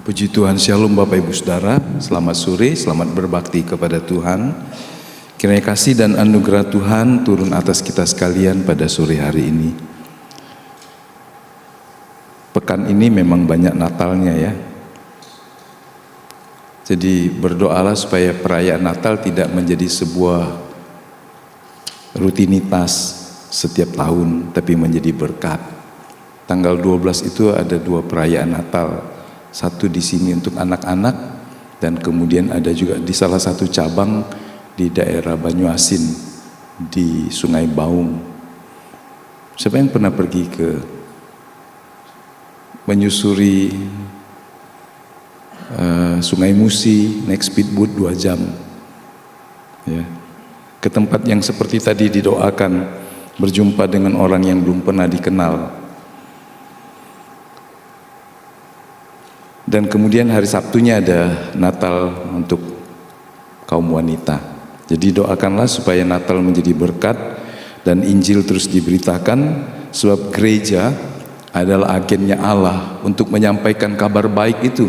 Puji Tuhan, Shalom Bapak Ibu Saudara, selamat sore, selamat berbakti kepada Tuhan. Kiranya kasih dan anugerah Tuhan turun atas kita sekalian pada sore hari ini. Pekan ini memang banyak Natalnya ya. Jadi berdoalah supaya perayaan Natal tidak menjadi sebuah rutinitas setiap tahun, tapi menjadi berkat. Tanggal 12 itu ada 2 perayaan Natal. Satu di sini untuk anak-anak, dan kemudian ada juga di salah satu cabang di daerah Banyuasin di Sungai Baung. Siapa yang pernah pergi ke menyusuri Sungai Musi, naik speedboat 2 jam ya, ke tempat yang seperti tadi didoakan, berjumpa dengan orang yang belum pernah dikenal. Dan kemudian hari Sabtunya ada Natal untuk kaum wanita. Jadi doakanlah supaya Natal menjadi berkat dan Injil terus diberitakan, sebab gereja adalah agennya Allah untuk menyampaikan kabar baik itu.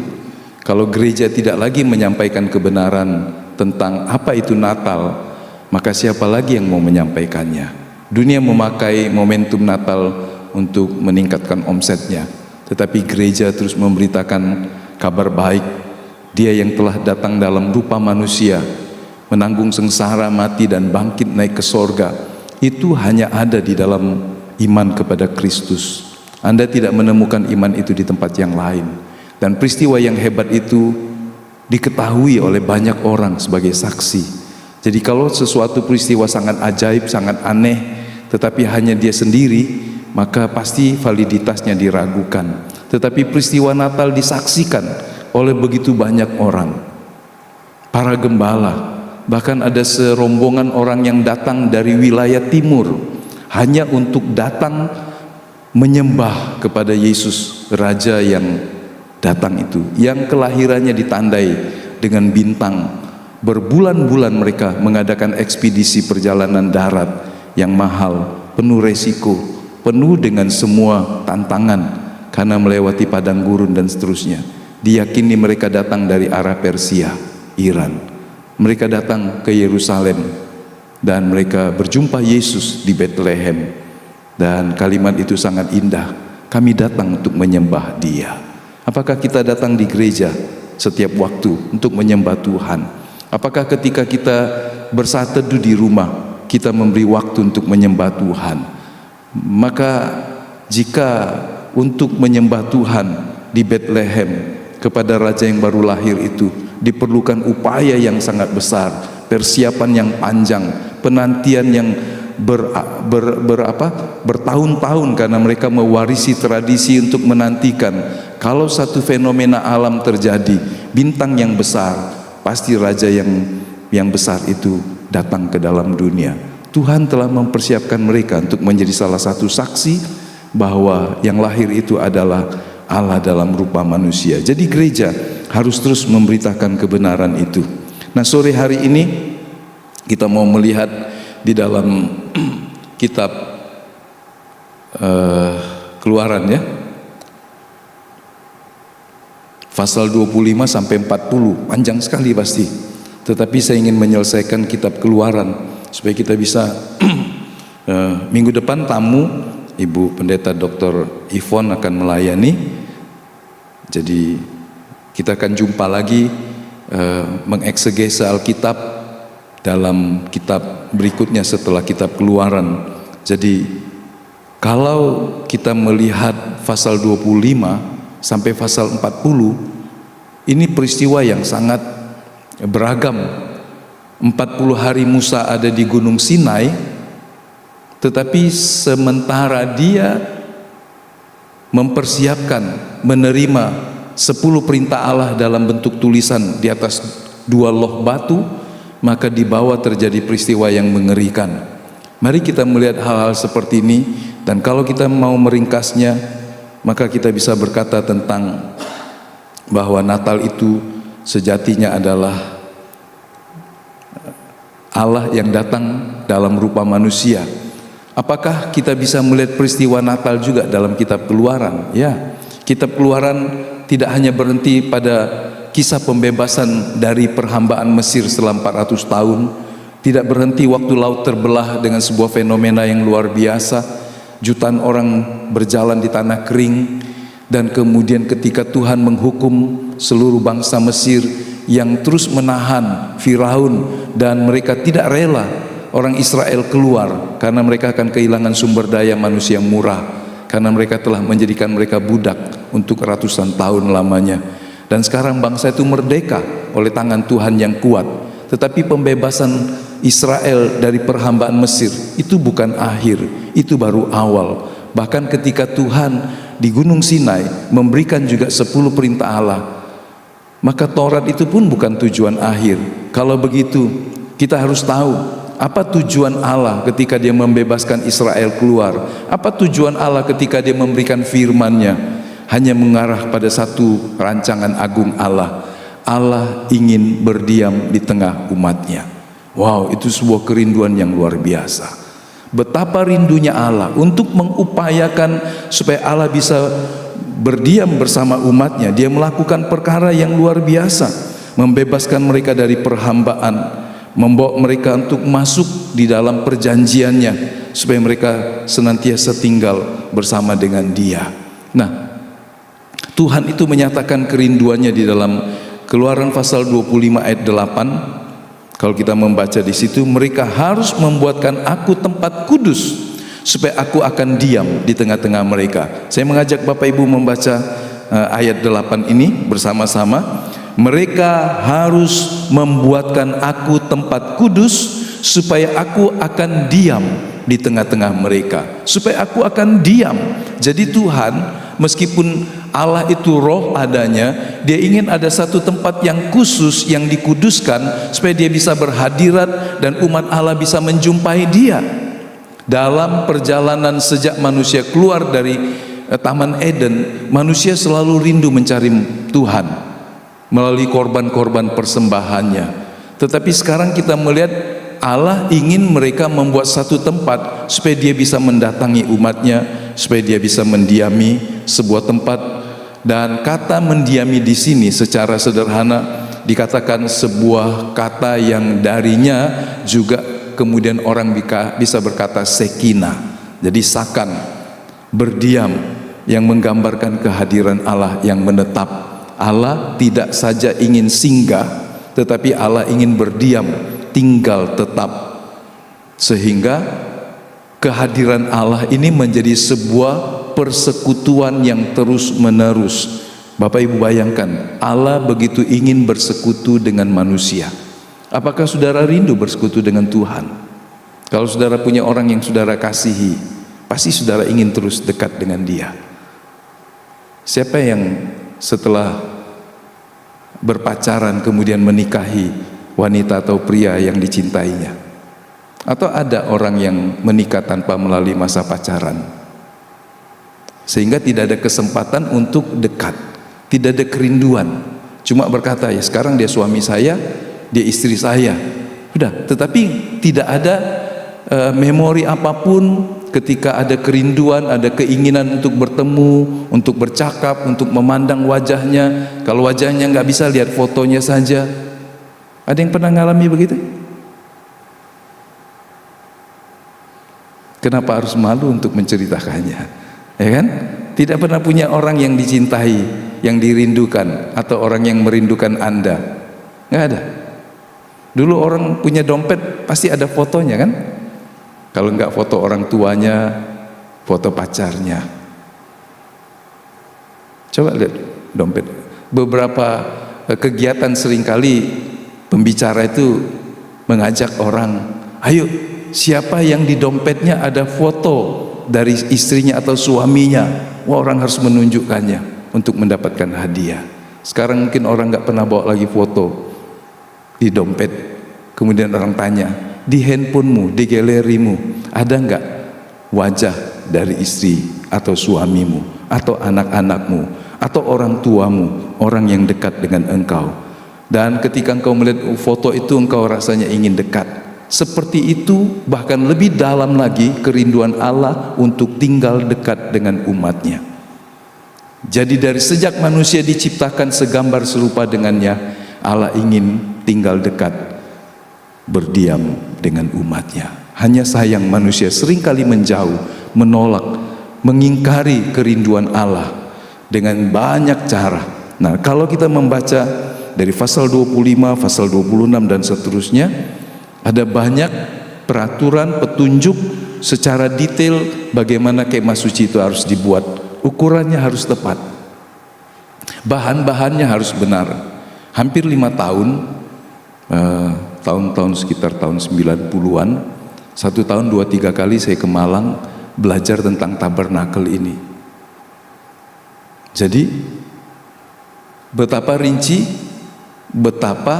Kalau gereja tidak lagi menyampaikan kebenaran tentang apa itu Natal, maka siapa lagi yang mau menyampaikannya? Dunia memakai momentum Natal untuk meningkatkan omsetnya, tetapi gereja terus memberitakan kabar baik. Dia yang telah datang dalam rupa manusia, menanggung sengsara, mati dan bangkit naik ke sorga, itu hanya ada di dalam iman kepada Kristus. Anda tidak menemukan iman itu di tempat yang lain. Dan peristiwa yang hebat itu diketahui oleh banyak orang sebagai saksi. Jadi kalau sesuatu peristiwa sangat ajaib, sangat aneh, tetapi hanya dia sendiri, maka pasti validitasnya diragukan. Tetapi peristiwa Natal disaksikan oleh begitu banyak orang. Para gembala, bahkan ada serombongan orang yang datang dari wilayah timur hanya untuk datang menyembah kepada Yesus, Raja yang datang itu, yang kelahirannya ditandai dengan bintang. Berbulan-bulan mereka mengadakan ekspedisi perjalanan darat yang mahal, penuh resiko, penuh dengan semua tantangan, karena melewati padang gurun dan seterusnya. Diyakini mereka datang dari arah Persia, Iran. Mereka datang ke Yerusalem dan mereka berjumpa Yesus di Bethlehem. Dan kalimat itu sangat indah, kami datang untuk menyembah Dia. Apakah kita datang di gereja setiap waktu untuk menyembah Tuhan? Apakah ketika kita bersaat teduh di rumah, kita memberi waktu untuk menyembah Tuhan? Maka jika untuk menyembah Tuhan di Bethlehem kepada Raja yang baru lahir itu diperlukan upaya yang sangat besar, persiapan yang panjang, penantian yang bertahun-tahun, karena mereka mewarisi tradisi untuk menantikan kalau satu fenomena alam terjadi, bintang yang besar, pasti Raja yang besar itu datang ke dalam dunia. Tuhan telah mempersiapkan mereka untuk menjadi salah satu saksi bahwa yang lahir itu adalah Allah dalam rupa manusia. Jadi gereja harus terus memberitakan kebenaran itu. Nah, sore hari ini kita mau melihat di dalam kitab Keluaran ya, pasal 25 sampai 40, panjang sekali pasti. Tetapi saya ingin menyelesaikan kitab Keluaran supaya kita bisa minggu depan tamu Ibu Pendeta Dr. Yvonne akan melayani. Jadi kita akan jumpa lagi mengeksegese Alkitab dalam kitab berikutnya setelah kitab Keluaran. Jadi kalau kita melihat pasal 25 sampai pasal 40, ini peristiwa yang sangat beragam. 40 hari Musa ada di Gunung Sinai, tetapi sementara dia mempersiapkan menerima 10 perintah Allah dalam bentuk tulisan di atas 2 loh batu, maka di bawah terjadi peristiwa yang mengerikan. Mari kita melihat hal-hal seperti ini, dan kalau kita mau meringkasnya, maka kita bisa berkata tentang bahwa Natal itu sejatinya adalah Allah yang datang dalam rupa manusia. Apakah kita bisa melihat peristiwa Natal juga dalam kitab Keluaran? Ya, Kitab Keluaran tidak hanya berhenti pada kisah pembebasan dari perhambaan Mesir selama 400 tahun, tidak berhenti waktu laut terbelah dengan sebuah fenomena yang luar biasa, jutaan orang berjalan di tanah kering, dan kemudian ketika Tuhan menghukum seluruh bangsa Mesir yang terus menahan Firaun, dan mereka tidak rela orang Israel keluar karena mereka akan kehilangan sumber daya manusia yang murah, karena mereka telah menjadikan mereka budak untuk ratusan tahun lamanya. Dan sekarang bangsa itu merdeka oleh tangan Tuhan yang kuat. Tetapi pembebasan Israel dari perhambaan Mesir itu bukan akhir, itu baru awal. Bahkan ketika Tuhan di Gunung Sinai memberikan juga 10 perintah Allah, maka Taurat itu pun bukan tujuan akhir. Kalau begitu, kita harus tahu apa tujuan Allah ketika Dia membebaskan Israel keluar. Apa tujuan Allah ketika Dia memberikan firman-Nya? Hanya mengarah pada satu rancangan agung Allah. Allah ingin berdiam di tengah umatnya. Wow, itu sebuah kerinduan yang luar biasa. Betapa rindunya Allah untuk mengupayakan supaya Allah bisa berdiam bersama umatnya. Dia melakukan perkara yang luar biasa, membebaskan mereka dari perhambaan, membawa mereka untuk masuk di dalam perjanjiannya, supaya mereka senantiasa tinggal bersama dengan Dia. Nah, Tuhan itu menyatakan kerinduannya di dalam Keluaran pasal 25 ayat 8. Kalau kita membaca di situ, mereka harus membuatkan aku tempat kudus supaya aku akan diam di tengah-tengah mereka. Saya mengajak Bapak Ibu membaca ayat 8 ini bersama-sama. Mereka harus membuatkan aku tempat kudus supaya aku akan diam di tengah-tengah mereka. Supaya aku akan diam. Jadi Tuhan, meskipun Allah itu roh adanya, Dia ingin ada satu tempat yang khusus, yang dikuduskan, supaya Dia bisa berhadirat dan umat Allah bisa menjumpai Dia. Dalam perjalanan sejak manusia keluar dari Taman Eden, manusia selalu rindu mencari Tuhan melalui korban-korban persembahannya. Tetapi sekarang kita melihat Allah ingin mereka membuat satu tempat supaya Dia bisa mendatangi umatnya, supaya Dia bisa mendiami sebuah tempat. Dan kata mendiami di sini secara sederhana dikatakan sebuah kata yang darinya juga kemudian orang bisa berkata sekina. Jadi sakan, berdiam, yang menggambarkan kehadiran Allah yang menetap. Allah tidak saja ingin singgah, tetapi Allah ingin berdiam, tinggal tetap, sehingga kehadiran Allah ini menjadi sebuah persekutuan yang terus menerus. Bapak Ibu bayangkan, Allah begitu ingin bersekutu dengan manusia. Apakah saudara rindu bersekutu dengan Tuhan? Kalau saudara punya orang yang saudara kasihi, pasti saudara ingin terus dekat dengan Dia. Siapa yang setelah berpacaran kemudian menikahi wanita atau pria yang dicintainya? Atau ada orang yang menikah tanpa melalui masa pacaran, sehingga tidak ada kesempatan untuk dekat, tidak ada kerinduan, cuma berkata, ya sekarang dia suami saya, dia istri saya, udah. Tetapi tidak ada memori apapun ketika ada kerinduan, ada keinginan untuk bertemu, untuk bercakap, untuk memandang wajahnya. Kalau wajahnya nggak bisa, lihat fotonya saja. Ada yang pernah ngalami begitu? Kenapa harus malu untuk menceritakannya? Ya kan? Tidak pernah punya orang yang dicintai, yang dirindukan, atau orang yang merindukan Anda. Nggak ada. Dulu orang punya dompet pasti ada fotonya kan? Kalau nggak foto orang tuanya, foto pacarnya. Coba lihat dompet. Beberapa kegiatan seringkali pembicara itu mengajak orang, ayo siapa yang di dompetnya ada foto dari istrinya atau suaminya. Wah, orang harus menunjukkannya untuk mendapatkan hadiah. Sekarang mungkin orang nggak pernah bawa lagi foto di dompet. Kemudian orang tanya, di handphonemu, di galerimu ada nggak wajah dari istri atau suamimu, atau anak-anakmu, atau orang tuamu, orang yang dekat dengan engkau? Dan ketika engkau melihat foto itu, engkau rasanya ingin dekat. Seperti itu, bahkan lebih dalam lagi kerinduan Allah untuk tinggal dekat dengan umatnya. Jadi dari sejak manusia diciptakan segambar serupa dengannya, Allah ingin tinggal dekat, berdiam dengan umatnya. Hanya sayang manusia seringkali menjauh, menolak, mengingkari kerinduan Allah dengan banyak cara. Nah, kalau kita membaca dari pasal 25, pasal 26 dan seterusnya, ada banyak peraturan, petunjuk secara detail bagaimana kemah suci itu harus dibuat. Ukurannya harus tepat, bahan-bahannya harus benar. Hampir 5 tahun, tahun-tahun sekitar tahun 90-an, 1 tahun 2-3 kali saya ke Malang belajar tentang tabernakel ini. Jadi betapa rinci, betapa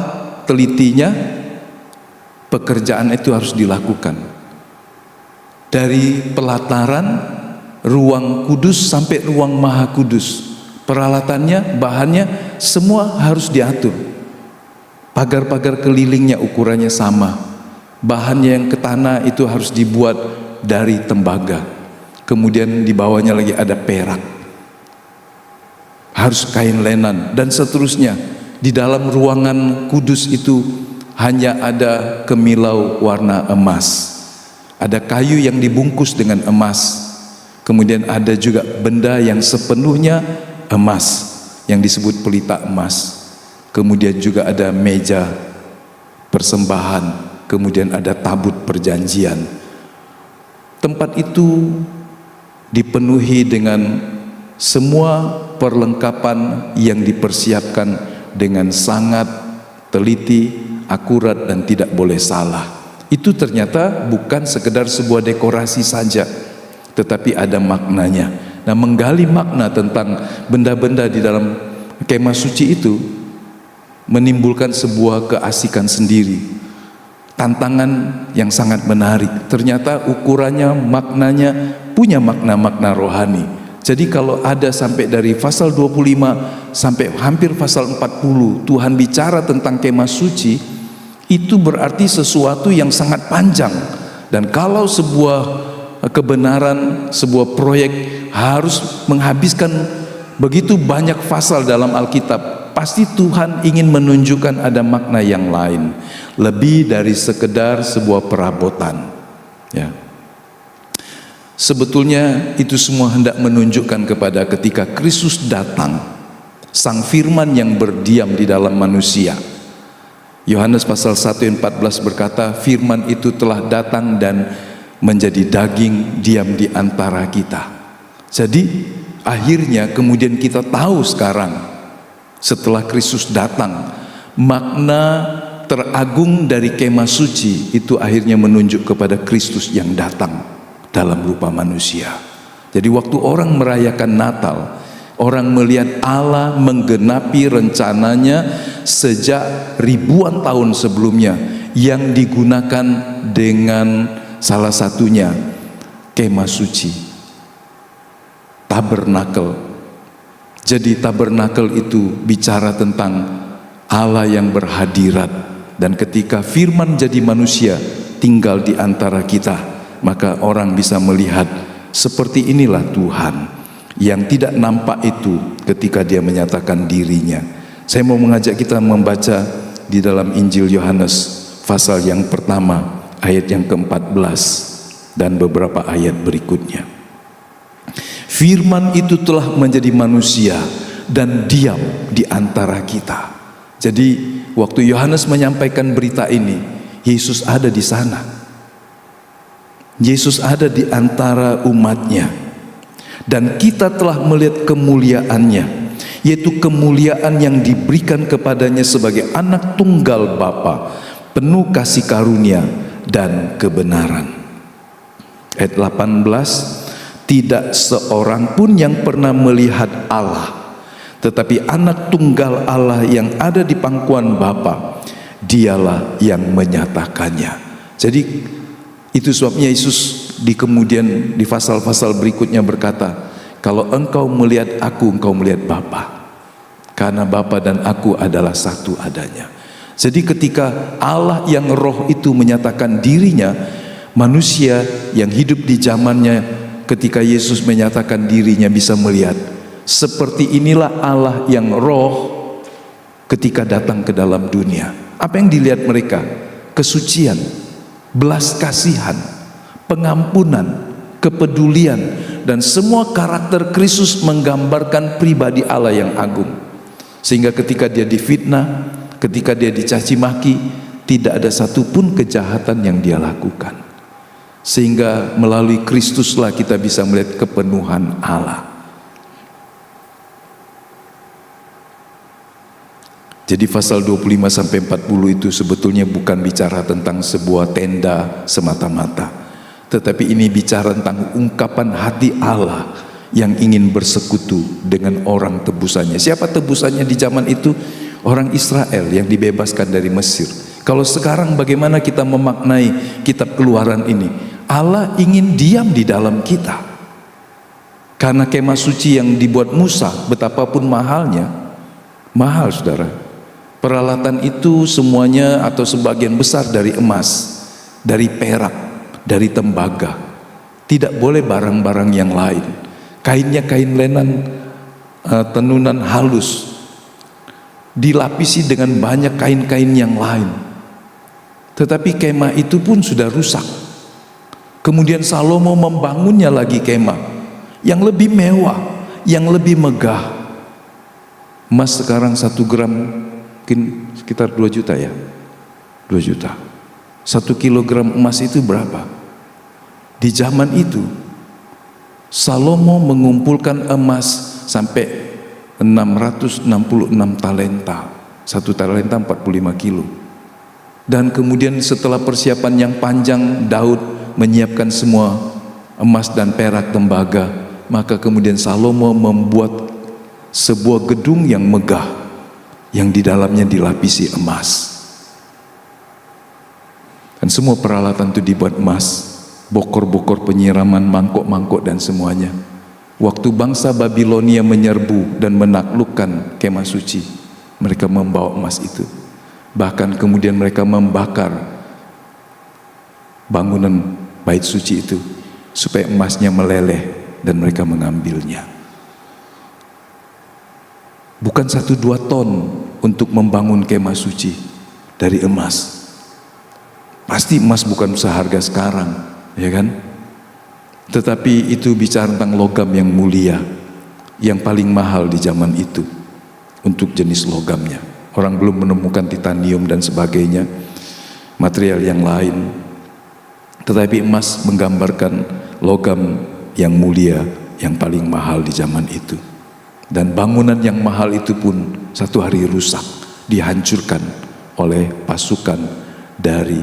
telitinya pekerjaan itu harus dilakukan. Dari pelataran ruang kudus sampai ruang maha kudus, peralatannya, bahannya semua harus diatur. Pagar-pagar kelilingnya ukurannya sama, bahannya yang ke tanah itu harus dibuat dari tembaga, kemudian di bawahnya lagi ada perak, harus kain lenan dan seterusnya. Di dalam ruangan kudus itu hanya ada kemilau warna emas, ada kayu yang dibungkus dengan emas. Kemudian ada juga benda yang sepenuhnya emas, yang disebut pelita emas. Kemudian juga ada meja persembahan, kemudian ada tabut perjanjian. Tempat itu dipenuhi dengan semua perlengkapan yang dipersiapkan dengan sangat teliti, akurat dan tidak boleh salah. Itu ternyata bukan sekedar sebuah dekorasi saja, tetapi ada maknanya. Nah, menggali makna tentang benda-benda di dalam kemah suci itu menimbulkan sebuah keasikan sendiri, tantangan yang sangat menarik. Ternyata ukurannya, maknanya punya makna-makna rohani. Jadi kalau ada sampai dari pasal 25 sampai hampir pasal 40 Tuhan bicara tentang kemah suci, itu berarti sesuatu yang sangat panjang. Dan kalau sebuah kebenaran, sebuah proyek harus menghabiskan begitu banyak pasal dalam Alkitab, pasti Tuhan ingin menunjukkan ada makna yang lain, lebih dari sekedar sebuah perabotan, ya. Sebetulnya itu semua hendak menunjukkan kepada ketika Kristus datang, Sang Firman yang berdiam di dalam manusia. Yohanes pasal 1 ayat 14 berkata, Firman itu telah datang dan menjadi daging diam di antara kita. Jadi akhirnya kemudian kita tahu sekarang setelah Kristus datang, makna teragung dari kemah suci itu akhirnya menunjuk kepada Kristus yang datang dalam rupa manusia. Jadi waktu orang merayakan Natal, orang melihat Allah menggenapi rencananya sejak ribuan tahun sebelumnya yang digunakan dengan salah satunya kemah suci, tabernakel. Jadi tabernakel itu bicara tentang Allah yang berhadirat, dan ketika Firman jadi manusia tinggal di antara kita, maka orang bisa melihat seperti inilah Tuhan yang tidak nampak itu ketika dia menyatakan dirinya. Saya mau mengajak kita membaca di dalam Injil Yohanes pasal yang pertama ayat yang ke-14 dan beberapa ayat berikutnya. Firman itu telah menjadi manusia dan diam di antara kita. Jadi waktu Yohanes menyampaikan berita ini, Yesus ada di sana. Yesus ada di antara umatnya, dan kita telah melihat kemuliaannya, yaitu kemuliaan yang diberikan kepadanya sebagai anak tunggal Bapa, penuh kasih karunia dan kebenaran. Ayat 18, tidak seorang pun yang pernah melihat Allah, tetapi anak tunggal Allah yang ada di pangkuan Bapa, dialah yang menyatakannya. Jadi itu sebabnya Yesus di kemudian di pasal-pasal berikutnya berkata, kalau engkau melihat aku, engkau melihat Bapa, karena Bapa dan aku adalah satu adanya. Jadi ketika Allah yang roh itu menyatakan dirinya, manusia yang hidup di zamannya ketika Yesus menyatakan dirinya bisa melihat Seperti inilah Allah yang roh ketika datang ke dalam dunia. Apa yang dilihat mereka? Kesucian, belas kasihan, pengampunan, kepedulian, dan semua karakter Kristus menggambarkan pribadi Allah yang agung. Sehingga ketika dia difitnah, ketika dia dicaci maki, tidak ada satupun kejahatan yang dia lakukan. Sehingga melalui Kristuslah kita bisa melihat kepenuhan Allah. Jadi pasal 25-40 itu sebetulnya bukan bicara tentang sebuah tenda semata-mata, tetapi ini bicara tentang ungkapan hati Allah yang ingin bersekutu dengan orang tebusannya. Siapa tebusannya di zaman itu? Orang Israel yang dibebaskan dari Mesir. Kalau sekarang bagaimana kita memaknai kitab Keluaran ini? Allah ingin diam di dalam kita. Karena kemah suci yang dibuat Musa, betapapun mahalnya, mahal saudara. Peralatan itu semuanya atau sebagian besar dari emas, dari perak, dari tembaga. Tidak boleh barang-barang yang lain. Kainnya kain lenan tenunan halus, dilapisi dengan banyak kain-kain yang lain. Tetapi kemah itu pun sudah rusak. Kemudian Salomo membangunnya lagi kemah yang lebih mewah, yang lebih megah. Emas sekarang 1 gram mungkin sekitar 2 juta ya, 2 juta. 1 kilogram emas itu berapa? Di zaman itu Salomo mengumpulkan emas sampai 666 talenta. 1 talenta 45 kilo. Dan kemudian setelah persiapan yang panjang, Daud menyiapkan semua emas dan perak, tembaga. Maka kemudian Salomo membuat sebuah gedung yang megah, yang di dalamnya dilapisi emas. Dan semua peralatan itu dibuat emas, bokor-bokor penyiraman, mangkok-mangkok dan semuanya. Waktu bangsa Babilonia menyerbu dan menaklukkan kemah suci, mereka membawa emas itu. Bahkan kemudian mereka membakar bangunan bait suci itu supaya emasnya meleleh dan mereka mengambilnya. Bukan 1-2 ton untuk membangun kemah suci dari emas. Pasti emas bukan seharga sekarang, ya kan? Tetapi itu bicara tentang logam yang mulia, yang paling mahal di zaman itu untuk jenis logamnya. Orang belum menemukan titanium dan sebagainya, material yang lain. Tetapi emas menggambarkan logam yang mulia, yang paling mahal di zaman itu. Dan bangunan yang mahal itu pun satu hari rusak, dihancurkan oleh pasukan dari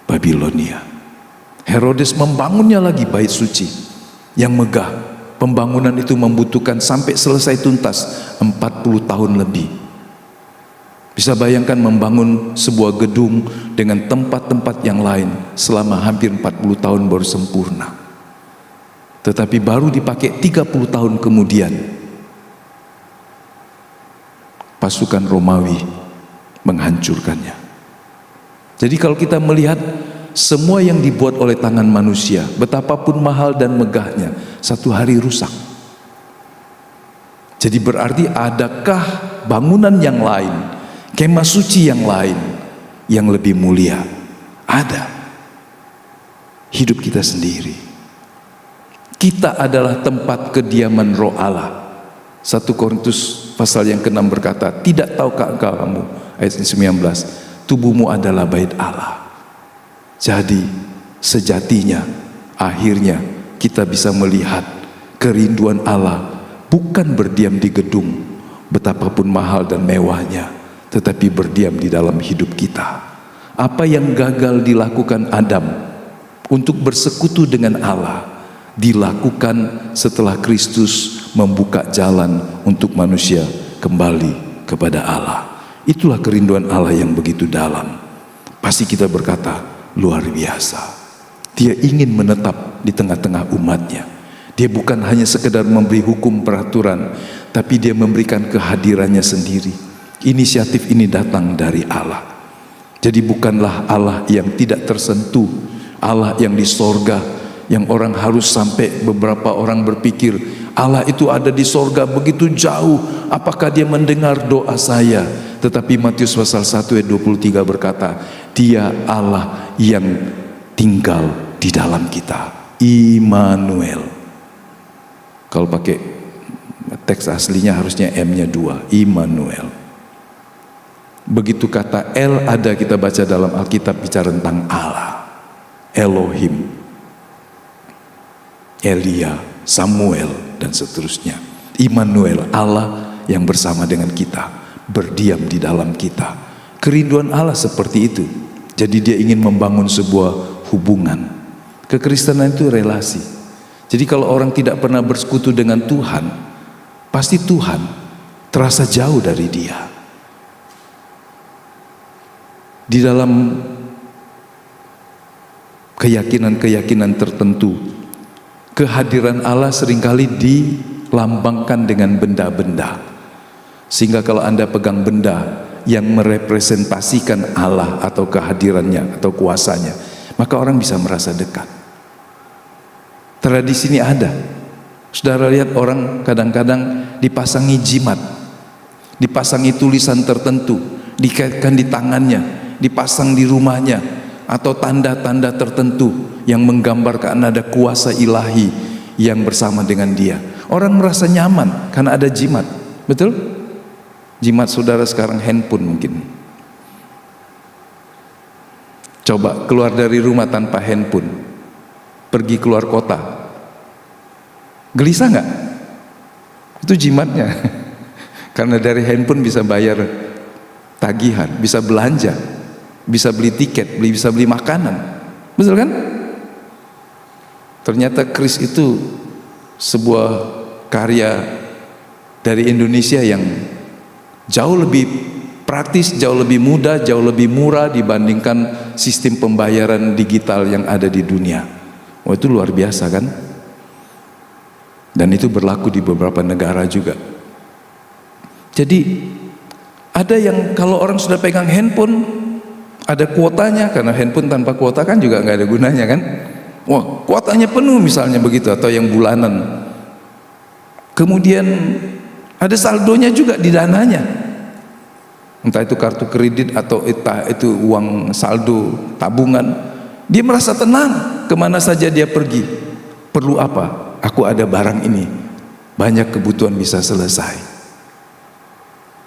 Babilonia. Herodes membangunnya lagi bait suci yang megah. Pembangunan itu membutuhkan sampai selesai tuntas 40 tahun lebih. Bisa bayangkan membangun sebuah gedung dengan tempat-tempat yang lain selama hampir 40 tahun baru sempurna. Tetapi baru dipakai 30 tahun kemudian pasukan Romawi menghancurkannya. Jadi kalau kita melihat semua yang dibuat oleh tangan manusia, betapapun mahal dan megahnya, satu hari rusak. Jadi berarti adakah bangunan yang lain, kemah suci yang lain yang lebih mulia? Ada. Hidup kita sendiri. Kita adalah tempat kediaman roh Allah. 1 Korintus pasal yang ke-6 berkata, tidak tahukah kamu, ayat 19, tubuhmu adalah bait Allah. Jadi sejatinya akhirnya kita bisa melihat kerinduan Allah bukan berdiam di gedung betapapun mahal dan mewahnya, tetapi berdiam di dalam hidup kita. Apa yang gagal dilakukan Adam untuk bersekutu dengan Allah dilakukan setelah Kristus membuka jalan untuk manusia kembali kepada Allah. Itulah kerinduan Allah yang begitu dalam. Pasti kita berkata, luar biasa. Dia ingin menetap di tengah-tengah umatnya. Dia bukan hanya sekedar memberi hukum peraturan, tapi dia memberikan kehadirannya sendiri. Inisiatif ini datang dari Allah. Jadi bukanlah Allah yang tidak tersentuh, Allah yang di sorga, yang orang harus sampai beberapa orang berpikir Allah itu ada di sorga begitu jauh, apakah dia mendengar doa saya? Tetapi Matius pasal 1 ayat 23 berkata, Dia Allah yang tinggal di dalam kita, Immanuel. Kalau pakai teks aslinya harusnya M-nya 2, Immanuel. Begitu kata El ada, kita baca dalam Alkitab bicara tentang Allah, Elohim, Elia, Samuel, dan seterusnya. Immanuel, Allah yang bersama dengan kita, berdiam di dalam kita. Kerinduan Allah seperti itu. Jadi dia ingin membangun sebuah hubungan. Kekristenan itu relasi. Jadi kalau orang tidak pernah bersekutu dengan Tuhan, pasti Tuhan terasa jauh dari dia. Di dalam keyakinan-keyakinan tertentu, kehadiran Allah seringkali dilambangkan dengan benda-benda. Sehingga kalau Anda pegang benda yang merepresentasikan Allah atau kehadirannya atau kuasanya, maka orang bisa merasa dekat. Tradisi ini ada. Saudara lihat orang kadang-kadang dipasangi jimat, dipasangi tulisan tertentu, dikaitkan di tangannya, dipasang di rumahnya, atau tanda-tanda tertentu yang menggambarkan ada kuasa ilahi yang bersama dengan dia. Orang merasa nyaman karena ada jimat. Betul? Jimat saudara sekarang handphone mungkin. Coba keluar dari rumah tanpa handphone, pergi keluar kota, gelisah nggak? Itu jimatnya. Karena dari handphone bisa bayar tagihan, bisa belanja, bisa beli tiket, bisa beli makanan. Betul kan? Ternyata kris itu sebuah karya dari Indonesia yang jauh lebih praktis, jauh lebih mudah, jauh lebih murah dibandingkan sistem pembayaran digital yang ada di dunia. Oh, itu luar biasa kan? Dan itu berlaku di beberapa negara juga. Jadi ada yang kalau orang sudah pegang handphone ada kuotanya, karena handphone tanpa kuota kan juga nggak ada gunanya kan. Wah, kuotanya penuh misalnya begitu, atau yang bulanan. Kemudian ada saldonya juga di dananya, entah itu kartu kredit atau entah itu uang saldo tabungan. Dia merasa tenang kemana saja dia pergi. Perlu apa? Aku ada barang ini, banyak kebutuhan bisa selesai.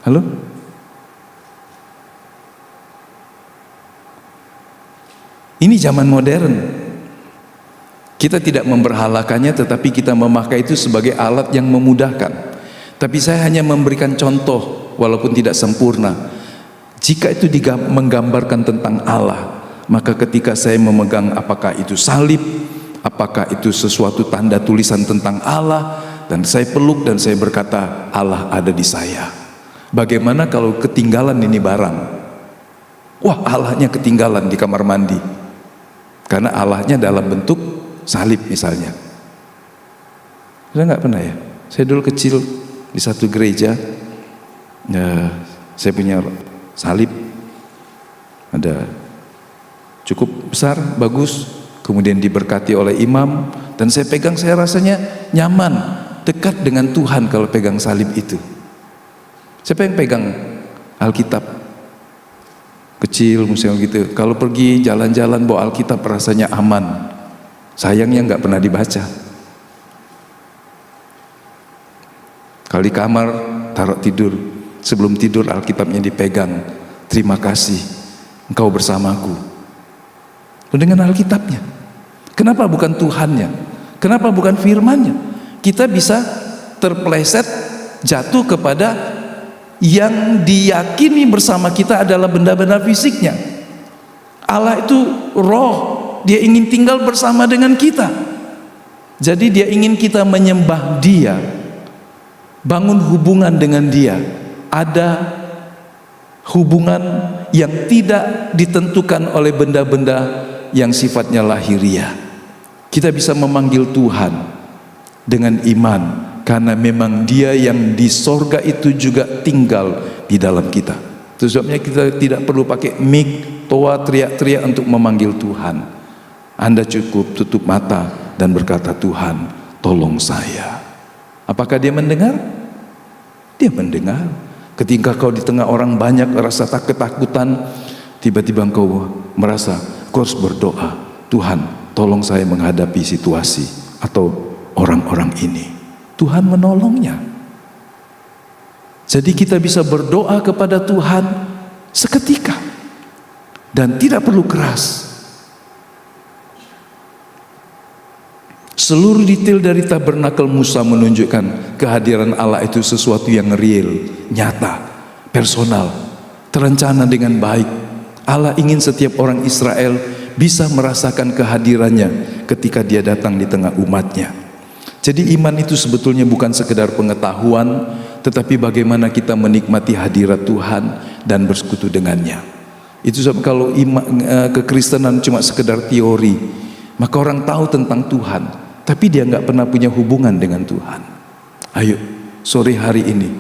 Halo? Ini zaman modern. Kita tidak memberhalakannya, tetapi kita memakai itu sebagai alat yang memudahkan. Tapi saya hanya memberikan contoh, walaupun tidak sempurna. Jika itu menggambarkan tentang Allah, maka ketika saya memegang apakah itu salib, apakah itu sesuatu tanda tulisan tentang Allah, dan saya peluk dan saya berkata, Allah ada di saya. Bagaimana kalau ketinggalan ini barang? Wah, Allahnya ketinggalan di kamar mandi. Karena Allahnya dalam bentuk salib misalnya. Saya nggak pernah ya. Saya dulu kecil di satu gereja, ya, saya punya salib, ada cukup besar, bagus, kemudian diberkati oleh imam, dan saya pegang, saya rasanya nyaman, dekat dengan Tuhan kalau pegang salib itu. Siapa yang pegang Alkitab kecil misalnya gitu, kalau pergi jalan-jalan bawa Alkitab rasanya aman. Sayangnya nggak pernah dibaca. Kalau di kamar taruh tidur, sebelum tidur Alkitabnya dipegang. Terima kasih engkau bersamaku. Dengan Alkitabnya. Kenapa bukan Tuhannya? Kenapa bukan firmannya? Kita bisa terpeleset jatuh kepada yang diyakini bersama kita adalah benda-benda fisiknya. Allah itu roh, dia ingin tinggal bersama dengan kita. Jadi dia ingin kita menyembah dia, bangun hubungan dengan dia. Ada hubungan yang tidak ditentukan oleh benda-benda yang sifatnya lahiriah. Kita bisa memanggil Tuhan dengan iman, karena memang dia yang di sorga itu juga tinggal di dalam kita. Itu sebabnya kita tidak perlu pakai mic, toa, teriak-teriak untuk memanggil Tuhan. Anda cukup tutup mata dan berkata, Tuhan, tolong saya. Apakah dia mendengar? Dia mendengar. Ketika kau di tengah orang banyak rasa ketakutan, tiba-tiba engkau merasa kau harus berdoa, Tuhan, tolong saya menghadapi situasi atau orang-orang ini. Tuhan menolongnya. Jadi kita bisa berdoa kepada Tuhan seketika dan tidak perlu keras. Seluruh detail dari tabernakel Musa menunjukkan kehadiran Allah itu sesuatu yang real, nyata, personal, terencana dengan baik. Allah ingin setiap orang Israel bisa merasakan kehadirannya ketika dia datang di tengah umatnya. Jadi iman itu sebetulnya bukan sekedar pengetahuan, tetapi bagaimana kita menikmati hadirat Tuhan dan bersekutu dengannya. Itu sebab kalau kekristenan cuma sekedar teori, maka orang tahu tentang Tuhan, tapi dia nggak pernah punya hubungan dengan Tuhan. Ayo, sore hari ini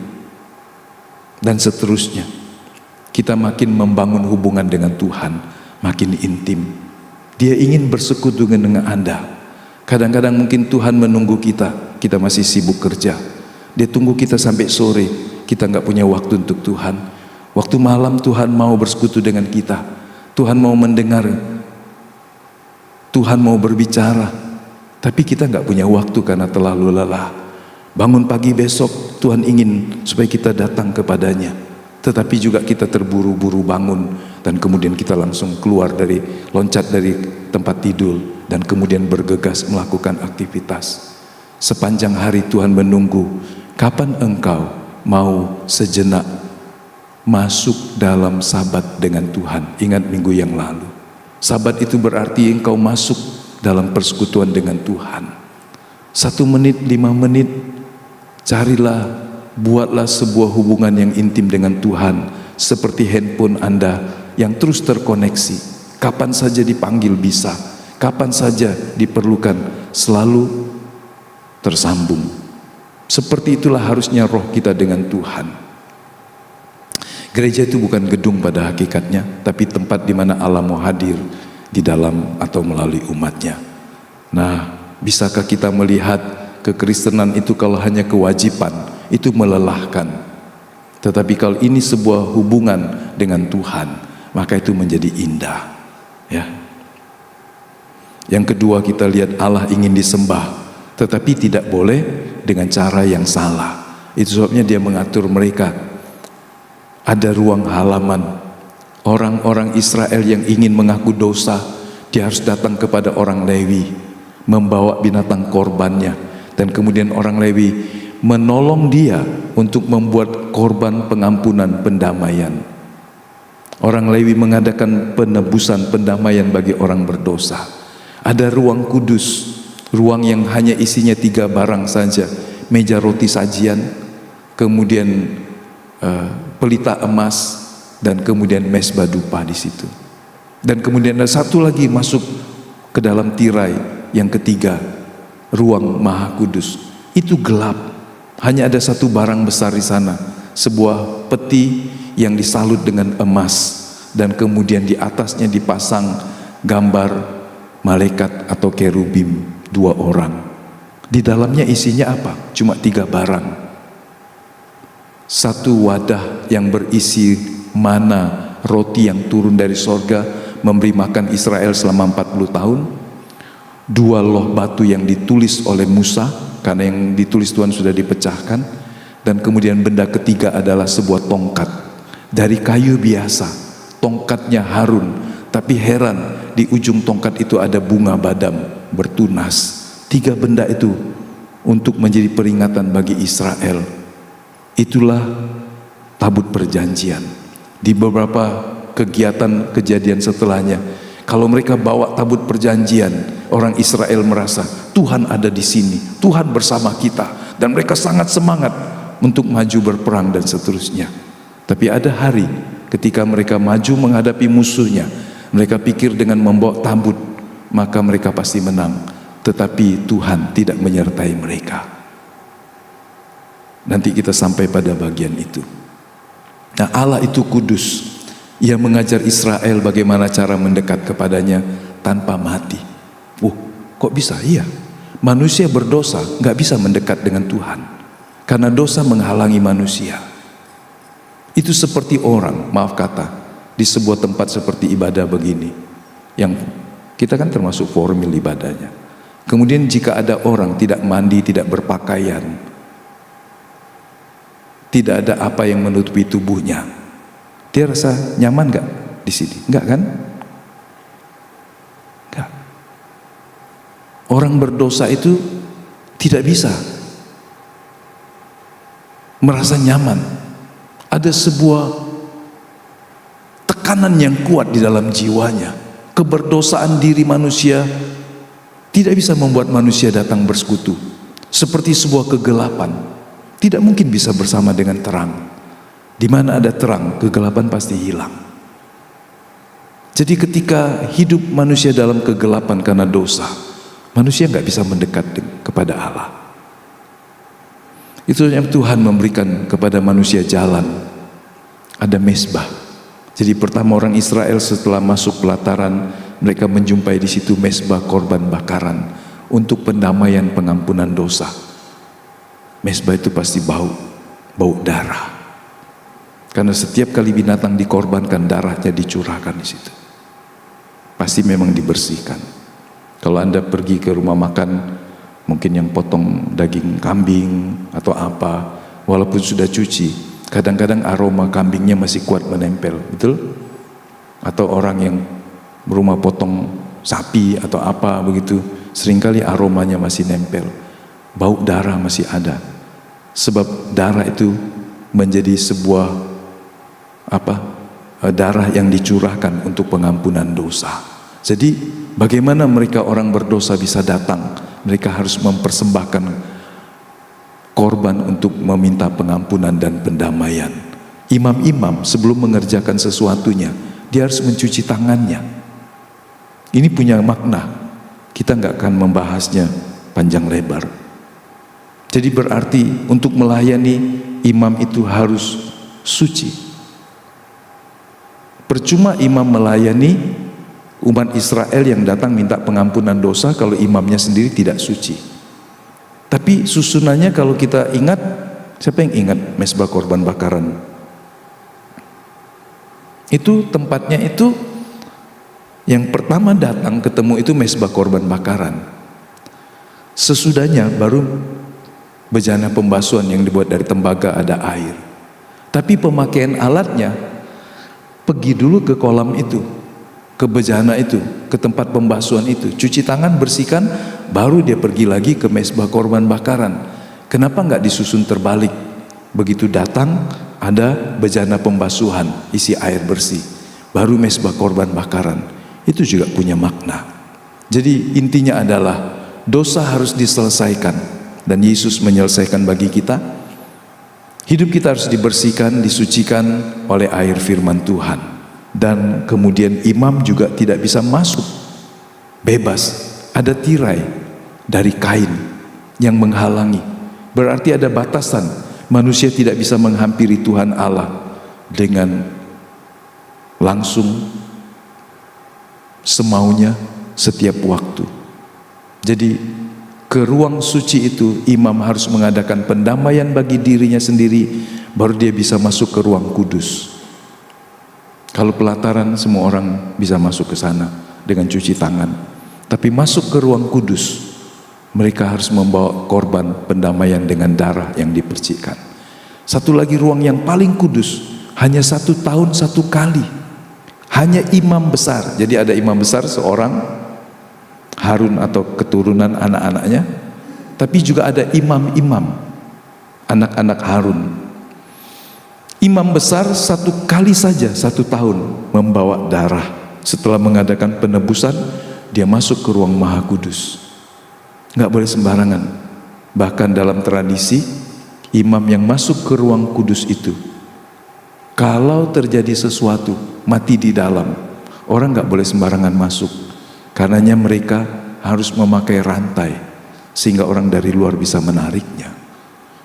dan seterusnya, kita makin membangun hubungan dengan Tuhan, makin intim. Dia ingin bersekutu dengan Anda. Kadang-kadang mungkin Tuhan menunggu kita masih sibuk kerja. Dia tunggu kita sampai sore, kita nggak punya waktu untuk Tuhan. Waktu malam Tuhan mau bersekutu dengan kita. Tuhan mau mendengar, Tuhan mau berbicara. Tapi kita nggak punya waktu karena terlalu lelah. Bangun pagi besok, Tuhan ingin supaya kita datang kepadanya. Tetapi juga kita terburu-buru bangun dan kemudian kita langsung loncat dari tempat tidur dan kemudian bergegas melakukan aktivitas. Sepanjang hari Tuhan menunggu, kapan engkau mau sejenak masuk dalam sabat dengan Tuhan. Ingat minggu yang lalu, sabat itu berarti engkau masuk dalam persekutuan dengan Tuhan. 1 menit, 5 menit, carilah, buatlah sebuah hubungan yang intim dengan Tuhan, seperti handphone Anda yang terus terkoneksi. Kapan saja dipanggil bisa, kapan saja diperlukan, selalu tersambung. Seperti itulah harusnya roh kita dengan Tuhan. Gereja itu bukan gedung pada hakikatnya, tapi tempat di mana Allah mau hadir di dalam atau melalui umatnya. Nah, bisakah kita melihat kekristenan itu kalau hanya kewajiban, itu melelahkan. Tetapi kalau ini sebuah hubungan dengan Tuhan, maka itu menjadi indah. Ya. Yang kedua, kita lihat Allah ingin disembah, tetapi tidak boleh dengan cara yang salah. Itu sebabnya dia mengatur mereka. Ada ruang halaman. Orang-orang Israel yang ingin mengaku dosa, dia harus datang kepada orang Lewi, membawa binatang korbannya, dan kemudian orang Lewi menolong dia untuk membuat korban pengampunan pendamaian. Orang Lewi mengadakan penebusan pendamaian bagi orang berdosa. Ada ruang kudus, ruang yang hanya isinya 3 barang saja, meja roti sajian, kemudian pelita emas, dan kemudian mesbah dupa di situ. Dan kemudian ada satu lagi masuk ke dalam tirai yang ketiga, ruang Maha Kudus. Itu gelap, hanya ada satu barang besar di sana, sebuah peti yang disalut dengan emas, dan kemudian di atasnya dipasang gambar malaikat atau kerubim 2 orang. Di dalamnya isinya apa? Cuma 3 barang. Satu wadah yang berisi mana roti yang turun dari sorga memberi makan Israel selama 40 tahun. 2 loh batu yang ditulis oleh Musa, karena yang ditulis Tuhan sudah dipecahkan. Dan kemudian benda ketiga adalah sebuah tongkat dari kayu biasa. Tongkatnya Harun, tapi heran, di ujung tongkat itu ada bunga badam bertunas. 3 benda itu untuk menjadi peringatan bagi Israel. Itulah tabut perjanjian. Di beberapa kegiatan kejadian setelahnya, kalau mereka bawa tabut perjanjian, orang Israel merasa Tuhan ada di sini, Tuhan bersama kita, dan mereka sangat semangat untuk maju berperang dan seterusnya. Tapi ada hari ketika mereka maju menghadapi musuhnya, mereka pikir dengan membawa tabut maka mereka pasti menang, tetapi Tuhan tidak menyertai mereka. Nanti kita sampai pada bagian itu. Nah, Allah itu kudus. Ia mengajar Israel bagaimana cara mendekat kepadanya tanpa mati. Kok bisa? Iya. Manusia berdosa nggak bisa mendekat dengan Tuhan karena dosa menghalangi manusia. Itu seperti orang, maaf kata, di sebuah tempat seperti ibadah begini, yang kita kan termasuk formal ibadahnya. Kemudian jika ada orang tidak mandi, tidak berpakaian, tidak ada apa yang menutupi tubuhnya, dia rasa nyaman nggak di sini? Enggak kan? Enggak. Orang berdosa itu tidak bisa merasa nyaman. Ada sebuah tekanan yang kuat di dalam jiwanya. Keberdosaan diri manusia tidak bisa membuat manusia datang bersekutu. Seperti sebuah kegelapan, tidak mungkin bisa bersama dengan terang. Di mana ada terang, kegelapan pasti hilang. Jadi ketika hidup manusia dalam kegelapan karena dosa, manusia nggak bisa mendekat kepada Allah. Itu yang Tuhan memberikan kepada manusia jalan. Ada mezbah. Jadi pertama orang Israel setelah masuk pelataran, mereka menjumpai di situ mezbah korban bakaran untuk pendamaian pengampunan dosa. Mezbah itu pasti bau darah. Karena setiap kali binatang dikorbankan, darahnya dicurahkan di situ. Pasti memang dibersihkan. Kalau Anda pergi ke rumah makan, mungkin yang potong daging kambing atau apa, walaupun sudah cuci, kadang-kadang aroma kambingnya masih kuat menempel, betul? Atau orang yang rumah potong sapi atau apa begitu, seringkali aromanya masih nempel, bau darah masih ada. Sebab darah itu menjadi sebuah darah yang dicurahkan untuk pengampunan dosa. Jadi bagaimana mereka orang berdosa bisa datang? Mereka harus mempersembahkan korban untuk meminta pengampunan dan pendamaian. Imam-imam sebelum mengerjakan sesuatunya, dia harus mencuci tangannya. Ini punya makna. Kita nggak akan membahasnya panjang lebar. Jadi berarti untuk melayani, imam itu harus suci. Percuma imam melayani umat Israel yang datang minta pengampunan dosa kalau imamnya sendiri tidak suci. Tapi susunannya kalau kita ingat, siapa yang ingat mezbah korban bakaran? Itu tempatnya itu yang pertama datang ketemu itu mezbah korban bakaran. Sesudahnya baru bejana pembasuhan yang dibuat dari tembaga ada air. Tapi pemakaian alatnya, pergi dulu ke kolam itu, ke bejana itu, ke tempat pembasuhan itu, cuci tangan, bersihkan, baru dia pergi lagi ke mezbah korban bakaran. Kenapa nggak disusun terbalik? Begitu datang ada bejana pembasuhan isi air bersih, baru mezbah korban bakaran. Itu juga punya makna. Jadi intinya adalah dosa harus diselesaikan, dan Yesus menyelesaikan bagi kita. Hidup kita harus dibersihkan, disucikan oleh air firman Tuhan. Dan kemudian imam juga tidak bisa masuk bebas. Ada tirai dari kain yang menghalangi. Berarti ada batasan. Manusia tidak bisa menghampiri Tuhan Allah dengan langsung semaunya setiap waktu. Jadi ke ruang suci itu imam harus mengadakan pendamaian bagi dirinya sendiri, baru dia bisa masuk ke ruang kudus. Kalau pelataran semua orang bisa masuk ke sana dengan cuci tangan, tapi masuk ke ruang kudus mereka harus membawa korban pendamaian dengan darah yang dipercikkan. Satu lagi ruang yang paling kudus, hanya 1 tahun 1 kali, hanya imam besar. Jadi ada imam besar seorang, Harun atau keturunan anak-anaknya, tapi juga ada imam-imam, anak-anak Harun. Imam besar 1 kali saja 1 tahun membawa darah. Setelah mengadakan penebusan, dia masuk ke ruang maha kudus. Nggak boleh sembarangan. Bahkan dalam tradisi, imam yang masuk ke ruang kudus itu, kalau terjadi sesuatu, mati di dalam, orang nggak boleh sembarangan masuk. Karenanya mereka harus memakai rantai sehingga orang dari luar bisa menariknya.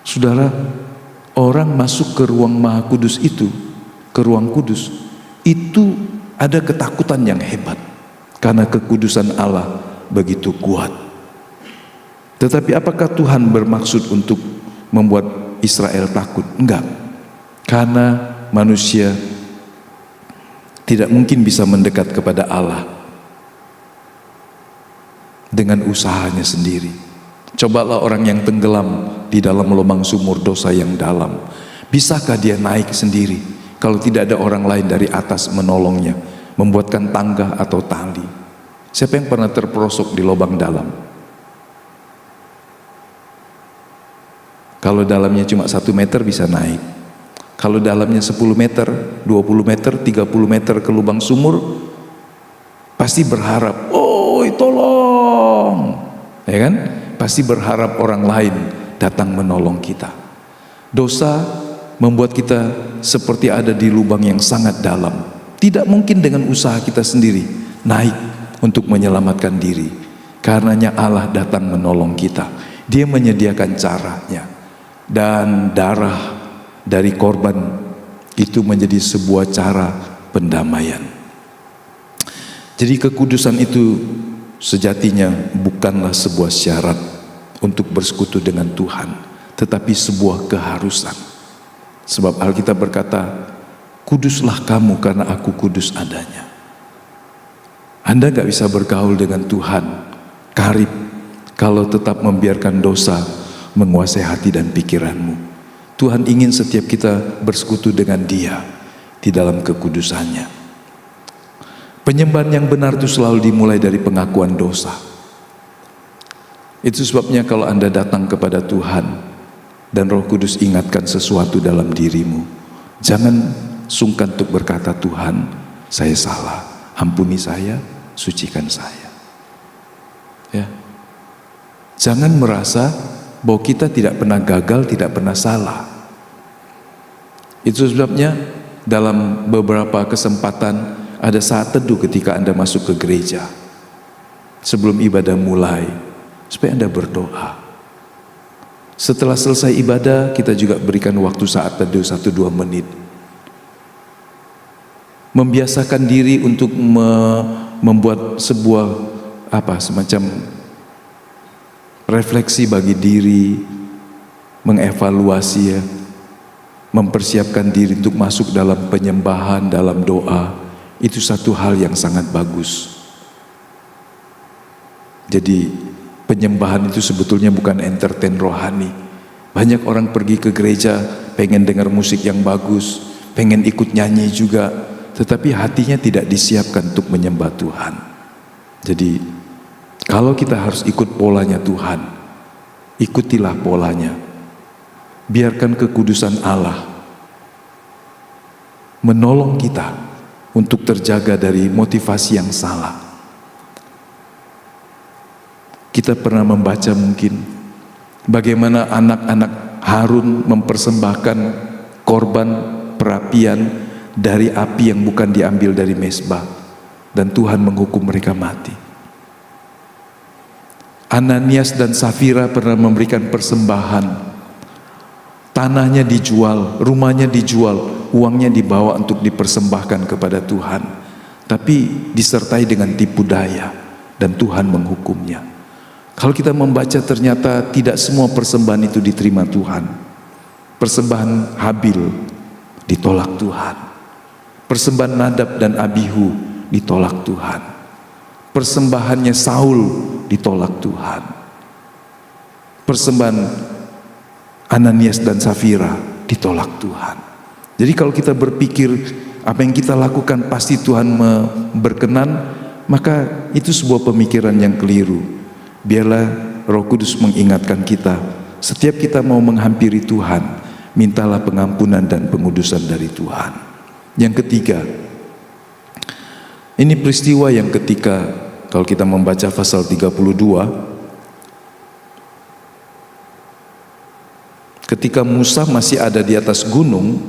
Saudara, orang masuk ke ruang maha kudus itu, ke ruang kudus, itu ada ketakutan yang hebat karena kekudusan Allah begitu kuat. Tetapi apakah Tuhan bermaksud untuk membuat Israel takut? Enggak. Karena manusia tidak mungkin bisa mendekat kepada Allah dengan usahanya sendiri. Cobalah orang yang tenggelam di dalam lubang sumur dosa yang dalam. Bisakah dia naik sendiri kalau tidak ada orang lain dari atas menolongnya, membuatkan tangga atau tali? Siapa yang pernah terperosok di lubang dalam? Kalau dalamnya cuma 1 meter bisa naik. Kalau dalamnya 10 meter, 20 meter, 30 meter ke lubang sumur, pasti berharap, "Oh, tolong." Ya kan? Pasti berharap orang lain datang menolong kita. Dosa membuat kita seperti ada di lubang yang sangat dalam. Tidak mungkin dengan usaha kita sendiri naik untuk menyelamatkan diri. Karenanya Allah datang menolong kita. Dia menyediakan caranya. Dan darah dari korban itu menjadi sebuah cara pendamaian. Jadi kekudusan itu sejatinya bukanlah sebuah syarat untuk bersekutu dengan Tuhan, tetapi sebuah keharusan. Sebab Alkitab berkata, "Kuduslah kamu karena aku kudus adanya." Anda gak bisa bergaul dengan Tuhan karib kalau tetap membiarkan dosa menguasai hati dan pikiranmu. Tuhan ingin setiap kita bersekutu dengan Dia di dalam kekudusannya. Penyembahan yang benar itu selalu dimulai dari pengakuan dosa. Itu sebabnya kalau Anda datang kepada Tuhan dan Roh Kudus ingatkan sesuatu dalam dirimu, jangan sungkan untuk berkata, "Tuhan, saya salah, ampuni saya, sucikan saya." Ya. Jangan merasa bahwa kita tidak pernah gagal, tidak pernah salah. Itu sebabnya dalam beberapa kesempatan ada saat teduh ketika Anda masuk ke gereja. Sebelum ibadah mulai, supaya Anda berdoa. Setelah selesai ibadah, kita juga berikan waktu saat teduh 1-2 menit. Membiasakan diri untuk membuat sebuah semacam refleksi bagi diri, mengevaluasi ya, mempersiapkan diri untuk masuk dalam penyembahan, dalam doa. Itu satu hal yang sangat bagus. Jadi penyembahan itu sebetulnya bukan entertain rohani. Banyak orang pergi ke gereja pengen dengar musik yang bagus, pengen ikut nyanyi juga, tetapi hatinya tidak disiapkan untuk menyembah Tuhan. Jadi kalau kita harus ikut polanya Tuhan, ikutilah polanya. Biarkan kekudusan Allah menolong kita untuk terjaga dari motivasi yang salah. Kita pernah membaca mungkin bagaimana anak-anak Harun mempersembahkan korban perapian dari api yang bukan diambil dari mezbah, dan Tuhan menghukum mereka mati. Ananias dan Safira pernah memberikan persembahan. Tanahnya dijual, rumahnya dijual, uangnya dibawa untuk dipersembahkan kepada Tuhan. Tapi disertai dengan tipu daya, dan Tuhan menghukumnya. Kalau kita membaca, ternyata tidak semua persembahan itu diterima Tuhan. Persembahan Habil ditolak Tuhan. Persembahan Nadab dan Abihu ditolak Tuhan. Persembahannya Saul ditolak Tuhan. Persembahan Ananias dan Safira ditolak Tuhan. Jadi kalau kita berpikir apa yang kita lakukan pasti Tuhan berkenan, maka itu sebuah pemikiran yang keliru. Biarlah Roh Kudus mengingatkan kita, setiap kita mau menghampiri Tuhan, mintalah pengampunan dan pengudusan dari Tuhan. Yang ketiga, ini peristiwa yang ketika kalau kita membaca pasal 32, ketika Musa masih ada di atas gunung,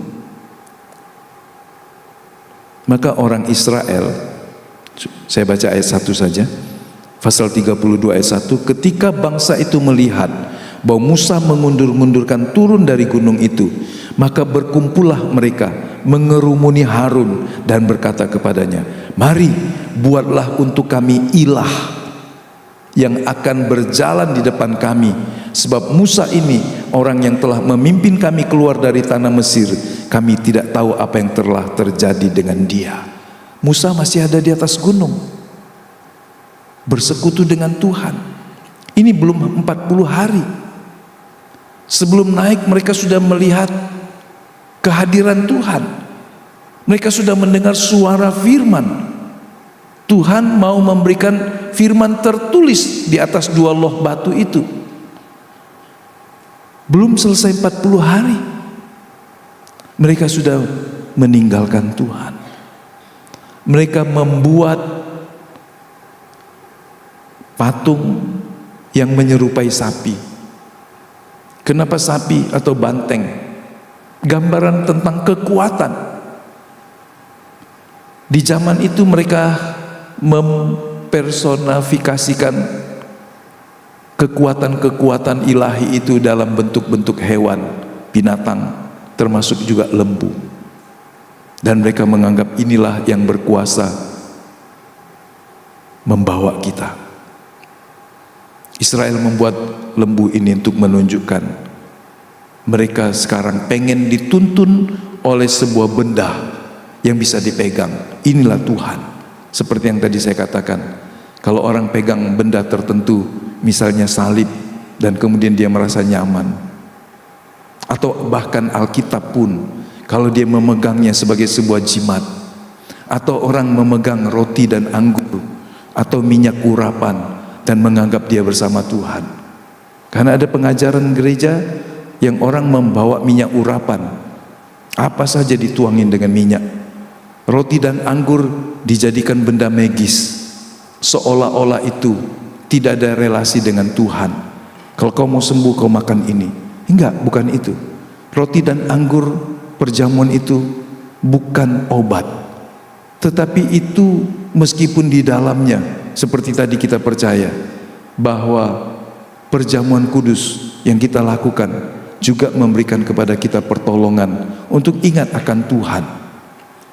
maka orang Israel, saya baca ayat 1 saja, pasal 32 ayat 1, ketika bangsa itu melihat bahwa Musa mengundur-undurkan turun dari gunung itu, maka berkumpullah mereka mengerumuni Harun dan berkata kepadanya, "Mari buatlah untuk kami ilah yang akan berjalan di depan kami. Sebab Musa ini orang yang telah memimpin kami keluar dari tanah Mesir. Kami tidak tahu apa yang telah terjadi dengan dia. Musa masih ada di atas gunung, bersekutu dengan Tuhan. Ini belum 40 hari. Sebelum naik mereka sudah melihat kehadiran Tuhan. Mereka sudah mendengar suara firman. Tuhan mau memberikan firman tertulis di atas 2 loh batu itu. Belum selesai 40 hari, mereka sudah meninggalkan Tuhan. Mereka membuat patung yang menyerupai sapi. Kenapa sapi atau banteng? Gambaran tentang kekuatan. Di zaman itu mereka mempersonifikasikan kekuatan-kekuatan ilahi itu dalam bentuk-bentuk hewan, binatang, termasuk juga lembu. Dan mereka menganggap inilah yang berkuasa membawa kita. Israel membuat lembu ini untuk menunjukkan mereka sekarang pengen dituntun oleh sebuah benda yang bisa dipegang. Inilah Tuhan. Seperti yang tadi saya katakan, kalau orang pegang benda tertentu, misalnya salib, dan kemudian dia merasa nyaman, atau bahkan Alkitab pun, kalau dia memegangnya sebagai sebuah jimat, atau orang memegang roti dan anggur, atau minyak urapan, dan menganggap dia bersama Tuhan. Karena ada pengajaran gereja yang orang membawa minyak urapan, apa saja dituangin dengan minyak. Roti dan anggur dijadikan benda magis, seolah-olah itu tidak ada relasi dengan Tuhan. Kalau kau mau sembuh kau makan ini. Enggak, bukan itu. Roti dan anggur perjamuan itu bukan obat, tetapi itu meskipun di dalamnya seperti tadi kita percaya bahwa perjamuan kudus yang kita lakukan juga memberikan kepada kita pertolongan untuk ingat akan Tuhan.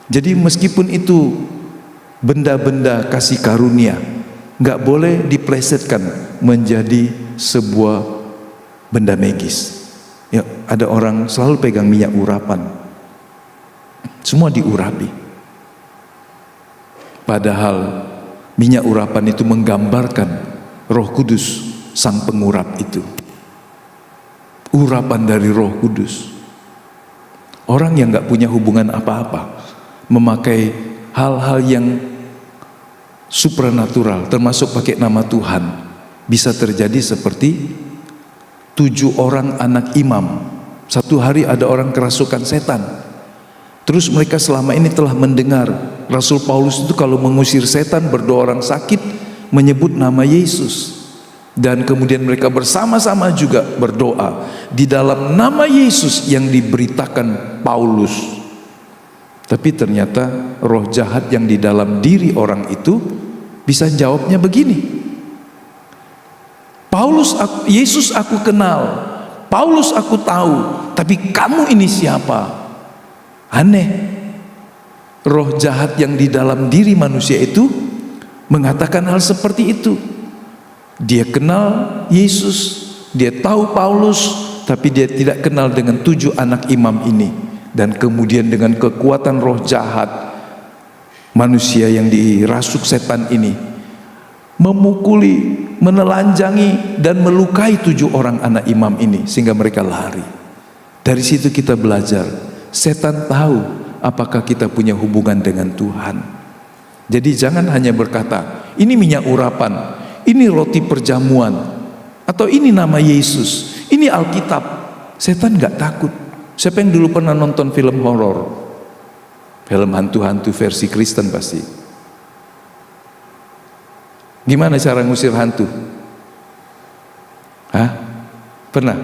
Jadi meskipun itu benda-benda kasih karunia, nggak boleh diplesetkan menjadi sebuah benda magis. Ya, ada orang selalu pegang minyak urapan, semua diurapi. Padahal minyak urapan itu menggambarkan Roh Kudus, sang pengurap itu. Urapan dari Roh Kudus. Orang yang nggak punya hubungan apa-apa memakai hal-hal yang supranatural, termasuk pakai nama Tuhan, bisa terjadi seperti 7 orang anak imam. Satu hari ada orang kerasukan setan. Terus mereka selama ini telah mendengar Rasul Paulus itu kalau mengusir setan, berdoa orang sakit, menyebut nama Yesus. Dan kemudian mereka bersama-sama juga berdoa di dalam nama Yesus yang diberitakan Paulus. Tapi ternyata roh jahat yang di dalam diri orang itu bisa jawabnya begini. Yesus aku kenal, Paulus aku tahu, tapi kamu ini siapa? Aneh. Roh jahat yang di dalam diri manusia itu mengatakan hal seperti itu. Dia kenal Yesus, dia tahu Paulus, tapi dia tidak kenal dengan 7 anak imam ini. Dan kemudian dengan kekuatan roh jahat, manusia yang dirasuk setan ini memukuli, menelanjangi dan melukai 7 orang anak imam ini sehingga mereka lari. Dari situ kita belajar, setan tahu apakah kita punya hubungan dengan Tuhan. Jadi jangan hanya berkata, ini minyak urapan, ini roti perjamuan, atau ini nama Yesus, ini Alkitab. Setan gak takut. Siapa yang dulu pernah nonton film horor, film hantu-hantu versi Kristen pasti? Gimana cara ngusir hantu? Hah? Pernah?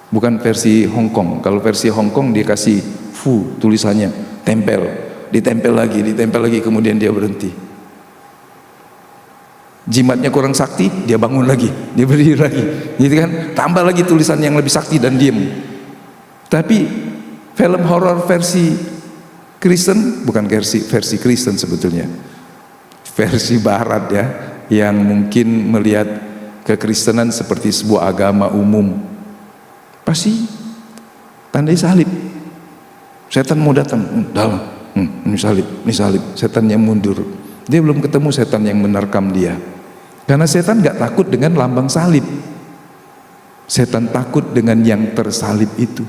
Bukan versi Hong Kong. Kalau versi Hong Kong dia kasih fu tulisannya, tempel, ditempel lagi, kemudian dia berhenti. Jimatnya kurang sakti, dia bangun lagi, dia berdiri lagi, gitu kan? Tambah lagi tulisan yang lebih sakti dan diem. Tapi film horor versi Kristen, bukan versi Kristen sebetulnya, versi Barat ya, yang mungkin melihat kekristenan seperti sebuah agama umum, pasti tandai salib. Setan mau datang, dalam, ini salib, setan yang mundur. Dia belum ketemu setan yang menerkam dia. Karena setan gak takut dengan lambang salib. Setan takut dengan yang tersalib itu.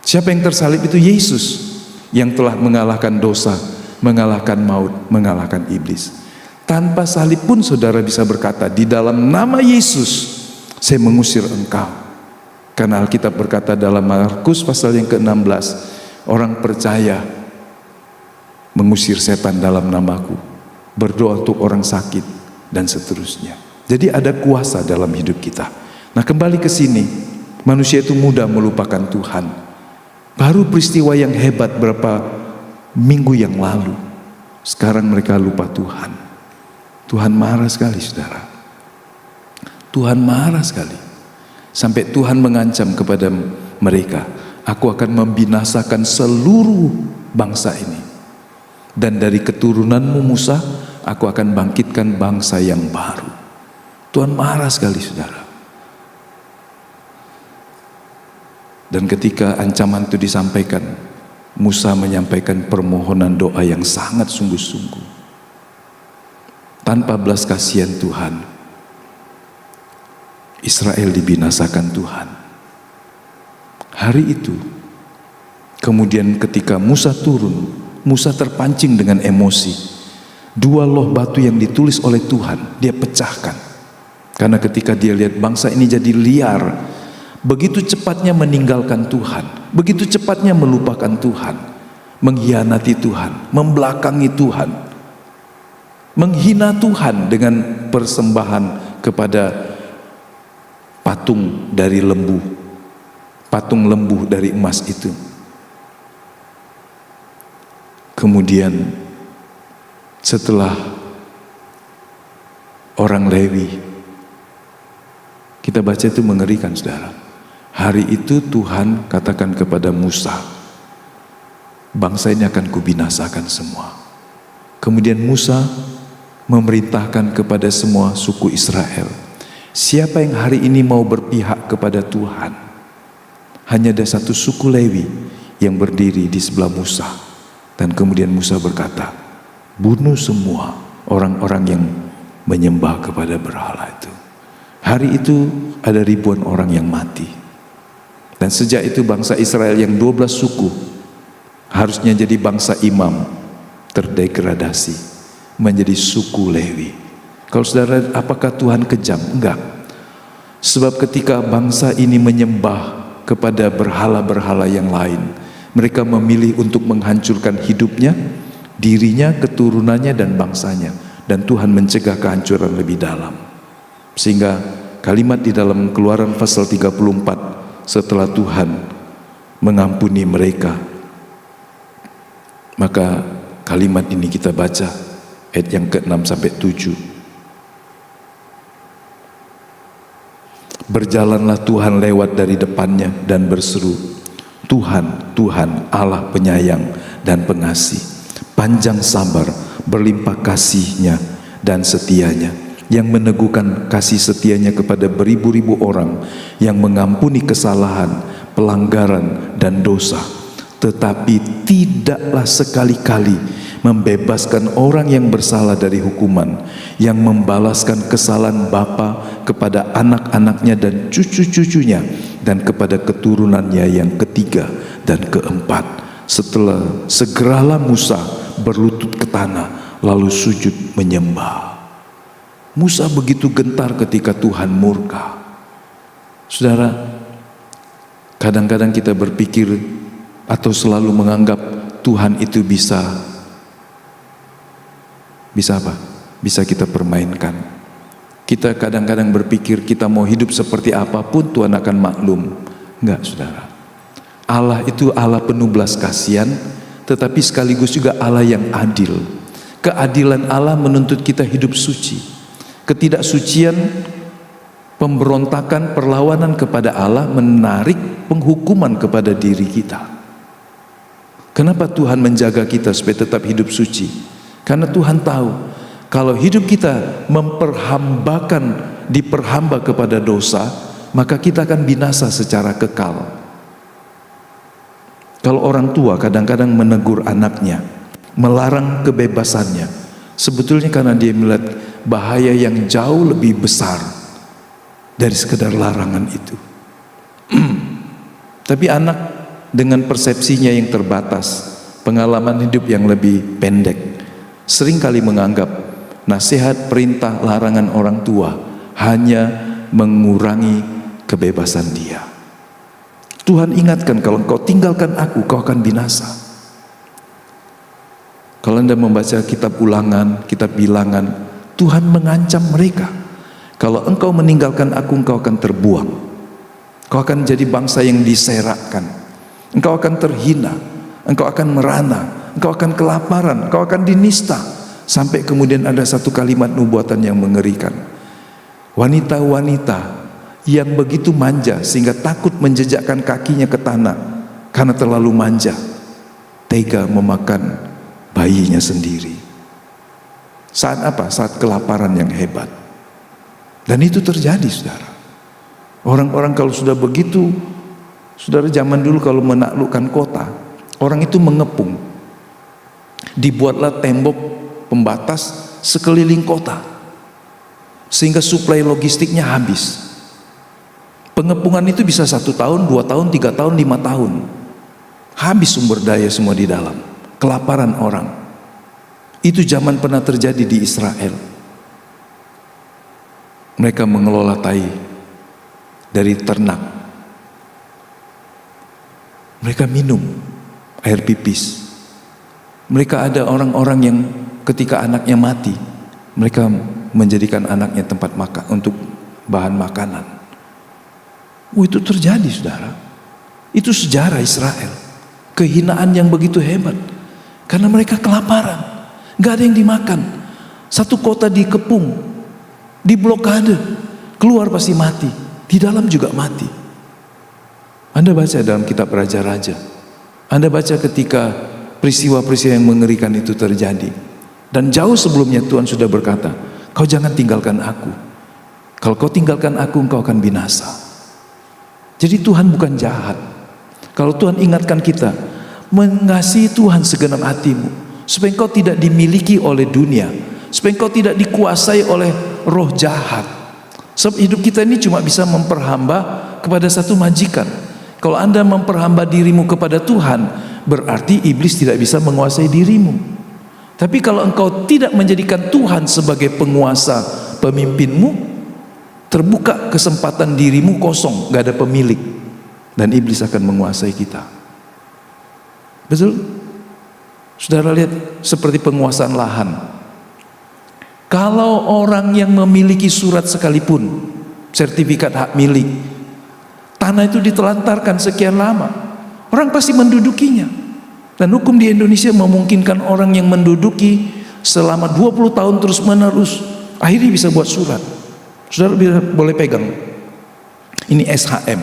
Siapa yang tersalib itu? Yesus, yang telah mengalahkan dosa, mengalahkan maut, mengalahkan iblis. Tanpa salib pun saudara bisa berkata, di dalam nama Yesus saya mengusir engkau. Karena Alkitab berkata dalam Markus pasal yang ke-16, orang percaya mengusir setan dalam namaku, berdoa untuk orang sakit, dan seterusnya. Jadi ada kuasa dalam hidup kita. Nah, kembali ke sini, manusia itu mudah melupakan Tuhan. Baru peristiwa yang hebat berapa minggu yang lalu, sekarang mereka lupa Tuhan. Tuhan marah sekali, saudara. Tuhan marah sekali. Sampai Tuhan mengancam kepada mereka, aku akan membinasakan seluruh bangsa ini. Dan dari keturunanmu Musa, aku akan bangkitkan bangsa yang baru. Tuhan marah sekali, saudara. Dan ketika ancaman itu disampaikan, Musa menyampaikan permohonan doa yang sangat sungguh-sungguh. Tanpa belas kasihan Tuhan, Israel dibinasakan Tuhan. Hari itu, kemudian ketika Musa turun, Musa terpancing dengan emosi. Dua loh batu yang ditulis oleh Tuhan, dia pecahkan. Karena ketika dia lihat bangsa ini jadi liar, begitu cepatnya meninggalkan Tuhan, begitu cepatnya melupakan Tuhan, mengkhianati Tuhan, membelakangi Tuhan, menghina Tuhan dengan persembahan kepada patung dari lembu, patung lembu dari emas itu. Kemudian setelah orang Lewi, kita baca itu mengerikan, saudara. Hari itu Tuhan katakan kepada Musa, bangsa ini akan kubinasakan semua. Kemudian Musa memerintahkan kepada semua suku Israel, siapa yang hari ini mau berpihak kepada Tuhan? Hanya ada satu suku Lewi yang berdiri di sebelah Musa. Dan kemudian Musa berkata, bunuh semua orang-orang yang menyembah kepada berhala itu. Hari itu ada ribuan orang yang mati. Dan sejak itu bangsa Israel yang 12 suku, harusnya jadi bangsa imam, terdegradasi menjadi suku Lewi. Kalau saudara, apakah Tuhan kejam? Enggak. Sebab ketika bangsa ini menyembah kepada berhala-berhala yang lain, mereka memilih untuk menghancurkan hidupnya, dirinya, keturunannya, dan bangsanya. Dan Tuhan mencegah kehancuran lebih dalam. Sehingga kalimat di dalam Keluaran pasal 34, setelah Tuhan mengampuni mereka, maka kalimat ini kita baca ayat yang ke-6 sampai 7. Berjalanlah Tuhan lewat dari depannya dan berseru, Tuhan, Tuhan Allah penyayang dan pengasih, panjang sabar, berlimpah kasihnya dan setianya, yang meneguhkan kasih setianya kepada beribu-ribu orang, yang mengampuni kesalahan, pelanggaran dan dosa, tetapi tidaklah sekali-kali membebaskan orang yang bersalah dari hukuman, yang membalaskan kesalahan bapa kepada anak-anaknya dan cucu-cucunya, dan kepada keturunannya yang ketiga dan keempat. Segeralah Musa berlutut ke tanah, lalu sujud menyembah. Musa begitu gentar ketika Tuhan murka. Saudara, kadang-kadang kita berpikir atau selalu menganggap Tuhan itu bisa apa? Bisa kita permainkan. Kita kadang-kadang berpikir kita mau hidup seperti apapun Tuhan akan maklum. Enggak, saudara. Allah itu Allah penuh belas kasihan, tetapi sekaligus juga Allah yang adil. Keadilan Allah menuntut kita hidup suci. Ketidaksucian, pemberontakan, perlawanan kepada Allah menarik penghukuman kepada diri kita. Kenapa Tuhan menjaga kita supaya tetap hidup suci? Karena Tuhan tahu Kalau hidup kita diperhamba kepada dosa, maka kita akan binasa secara kekal. Kalau orang tua kadang-kadang menegur anaknya, melarang kebebasannya, sebetulnya karena dia melihat bahaya yang jauh lebih besar dari sekedar larangan itu. Tapi anak dengan persepsinya yang terbatas, pengalaman hidup yang lebih pendek, seringkali menganggap nasihat, perintah, larangan orang tua hanya mengurangi kebebasan dia. Tuhan ingatkan, kalau engkau tinggalkan aku, kau akan binasa. Kalau Anda membaca kitab Ulangan, kitab Bilangan, Tuhan mengancam mereka. Kalau engkau meninggalkan aku, engkau akan terbuang. Engkau akan jadi bangsa yang diserakkan. Engkau akan terhina. Engkau akan merana. Engkau akan kelaparan. Engkau akan dinista. Sampai kemudian ada satu kalimat nubuatan yang mengerikan. Wanita-wanita yang begitu manja sehingga takut menjejakkan kakinya ke tanah karena terlalu manja, tega memakan bayinya sendiri. Saat apa? Saat kelaparan yang hebat. Dan itu terjadi, saudara. Orang-orang kalau sudah begitu, saudara, zaman dulu kalau menaklukkan kota, orang itu mengepung. Dibuatlah tembok pembatas sekeliling kota sehingga suplai logistiknya habis. Pengepungan itu bisa 1 tahun, 2 tahun, 3 tahun, 5 tahun. Habis sumber daya semua di dalam. Kelaparan orang. Itu zaman pernah terjadi di Israel. Mereka mengelola tai dari ternak. Mereka minum air pipis. Mereka ada orang-orang yang ketika anaknya mati, mereka menjadikan anaknya tempat makan untuk bahan makanan. Itu terjadi, saudara. Itu sejarah Israel. Kehinaan yang begitu hebat. Karena mereka kelaparan. Gak ada yang dimakan. Satu kota dikepung, diblokade. Keluar pasti mati. Di dalam juga mati. Anda baca dalam kitab Raja-Raja. Anda baca ketika peristiwa-peristiwa yang mengerikan itu terjadi. Dan jauh sebelumnya Tuhan sudah berkata, kau jangan tinggalkan aku. Kalau kau tinggalkan aku, engkau akan binasa. Jadi Tuhan bukan jahat. Kalau Tuhan ingatkan kita, mengasihi Tuhan segenap hatimu, supaya engkau tidak dimiliki oleh dunia, supaya engkau tidak dikuasai oleh roh jahat. Sebab hidup kita ini cuma bisa memperhamba kepada satu majikan. Kalau Anda memperhamba dirimu kepada Tuhan, berarti iblis tidak bisa menguasai dirimu. Tapi kalau engkau tidak menjadikan Tuhan sebagai penguasa pemimpinmu, terbuka kesempatan dirimu kosong, gak ada pemilik, dan iblis akan menguasai kita. Betul? Saudara lihat seperti penguasaan lahan. Kalau orang yang memiliki surat sekalipun, sertifikat hak milik, tanah itu ditelantarkan sekian lama, orang pasti mendudukinya. Dan hukum di Indonesia memungkinkan orang yang menduduki selama 20 tahun terus menerus, akhirnya bisa buat surat. Saudara boleh pegang. Ini SHM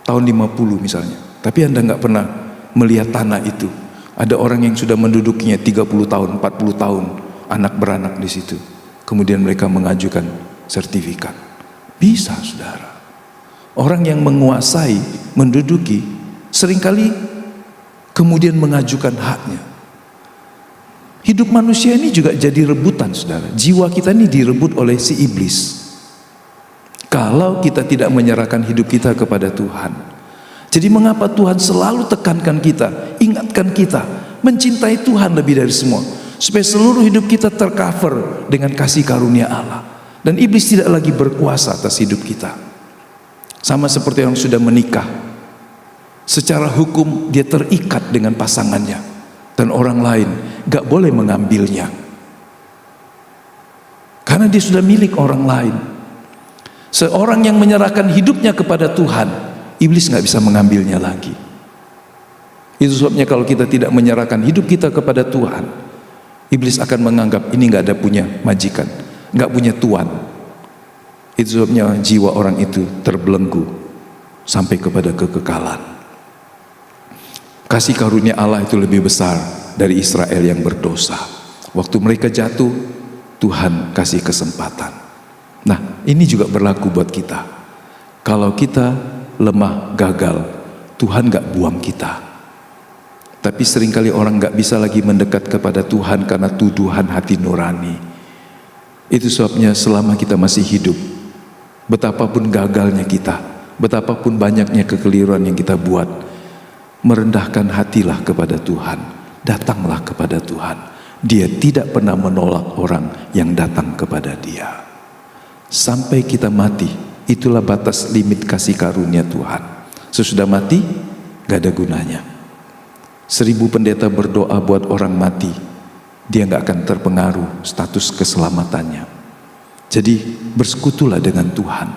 tahun 50 misalnya. Tapi Anda nggak pernah melihat tanah itu. Ada orang yang sudah mendudukinya 30 tahun, 40 tahun, anak beranak di situ. Kemudian mereka mengajukan sertifikat. Bisa, saudara. Orang yang menguasai, menduduki, seringkali kemudian mengajukan haknya. Hidup manusia ini juga jadi rebutan, saudara. Jiwa kita ini direbut oleh si iblis. Kalau kita tidak menyerahkan hidup kita kepada Tuhan. Jadi mengapa Tuhan selalu tekankan kita, ingatkan kita, mencintai Tuhan lebih dari semua, supaya seluruh hidup kita tercover dengan kasih karunia Allah, dan iblis tidak lagi berkuasa atas hidup kita. Sama seperti orang sudah menikah, secara hukum dia terikat dengan pasangannya, dan orang lain gak boleh mengambilnya karena dia sudah milik orang lain. Seorang yang menyerahkan hidupnya kepada Tuhan, iblis gak bisa mengambilnya lagi. Itu sebabnya kalau kita tidak menyerahkan hidup kita kepada Tuhan, iblis akan menganggap ini gak ada punya majikan, gak punya tuan. Itu sebabnya jiwa orang itu terbelenggu sampai kepada kekekalan. Kasih karunia Allah itu lebih besar dari Israel yang berdosa. Waktu mereka jatuh, Tuhan kasih kesempatan. Nah, ini juga berlaku buat kita. Kalau kita lemah, gagal, Tuhan gak buang kita. Tapi seringkali orang gak bisa lagi mendekat kepada Tuhan karena tuduhan hati nurani. Itu sebabnya selama kita masih hidup, betapapun gagalnya kita, betapapun banyaknya kekeliruan yang kita buat, merendahkan hatilah kepada Tuhan, datanglah kepada Tuhan. Dia tidak pernah menolak orang yang datang kepada Dia. Sampai kita mati, itulah batas limit kasih karunia Tuhan. Sesudah mati, gak ada gunanya. 1000 pendeta berdoa buat orang mati, dia gak akan terpengaruh status keselamatannya. Jadi bersekutulah dengan Tuhan.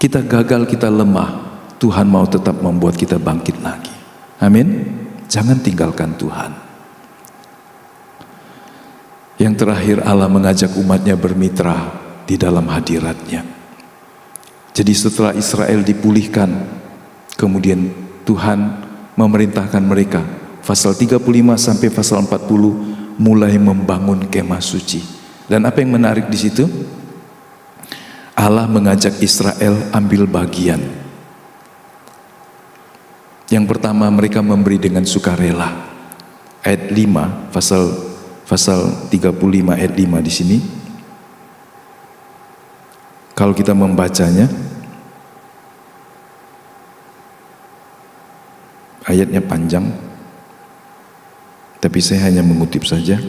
Kita gagal, kita lemah, Tuhan mau tetap membuat kita bangkit lagi. Amin. Jangan tinggalkan Tuhan. Yang terakhir, Allah mengajak umatnya bermitra di dalam hadiratnya. Jadi setelah Israel dipulihkan, kemudian Tuhan memerintahkan mereka, pasal 35 sampai pasal 40, mulai membangun kemah suci. Dan apa yang menarik di situ? Allah mengajak Israel ambil bagian. Yang pertama, mereka memberi dengan sukarela. Ayat 5, pasal 35 ayat 5 di sini. Kalau kita membacanya, ayatnya panjang, tapi saya hanya mengutip saja.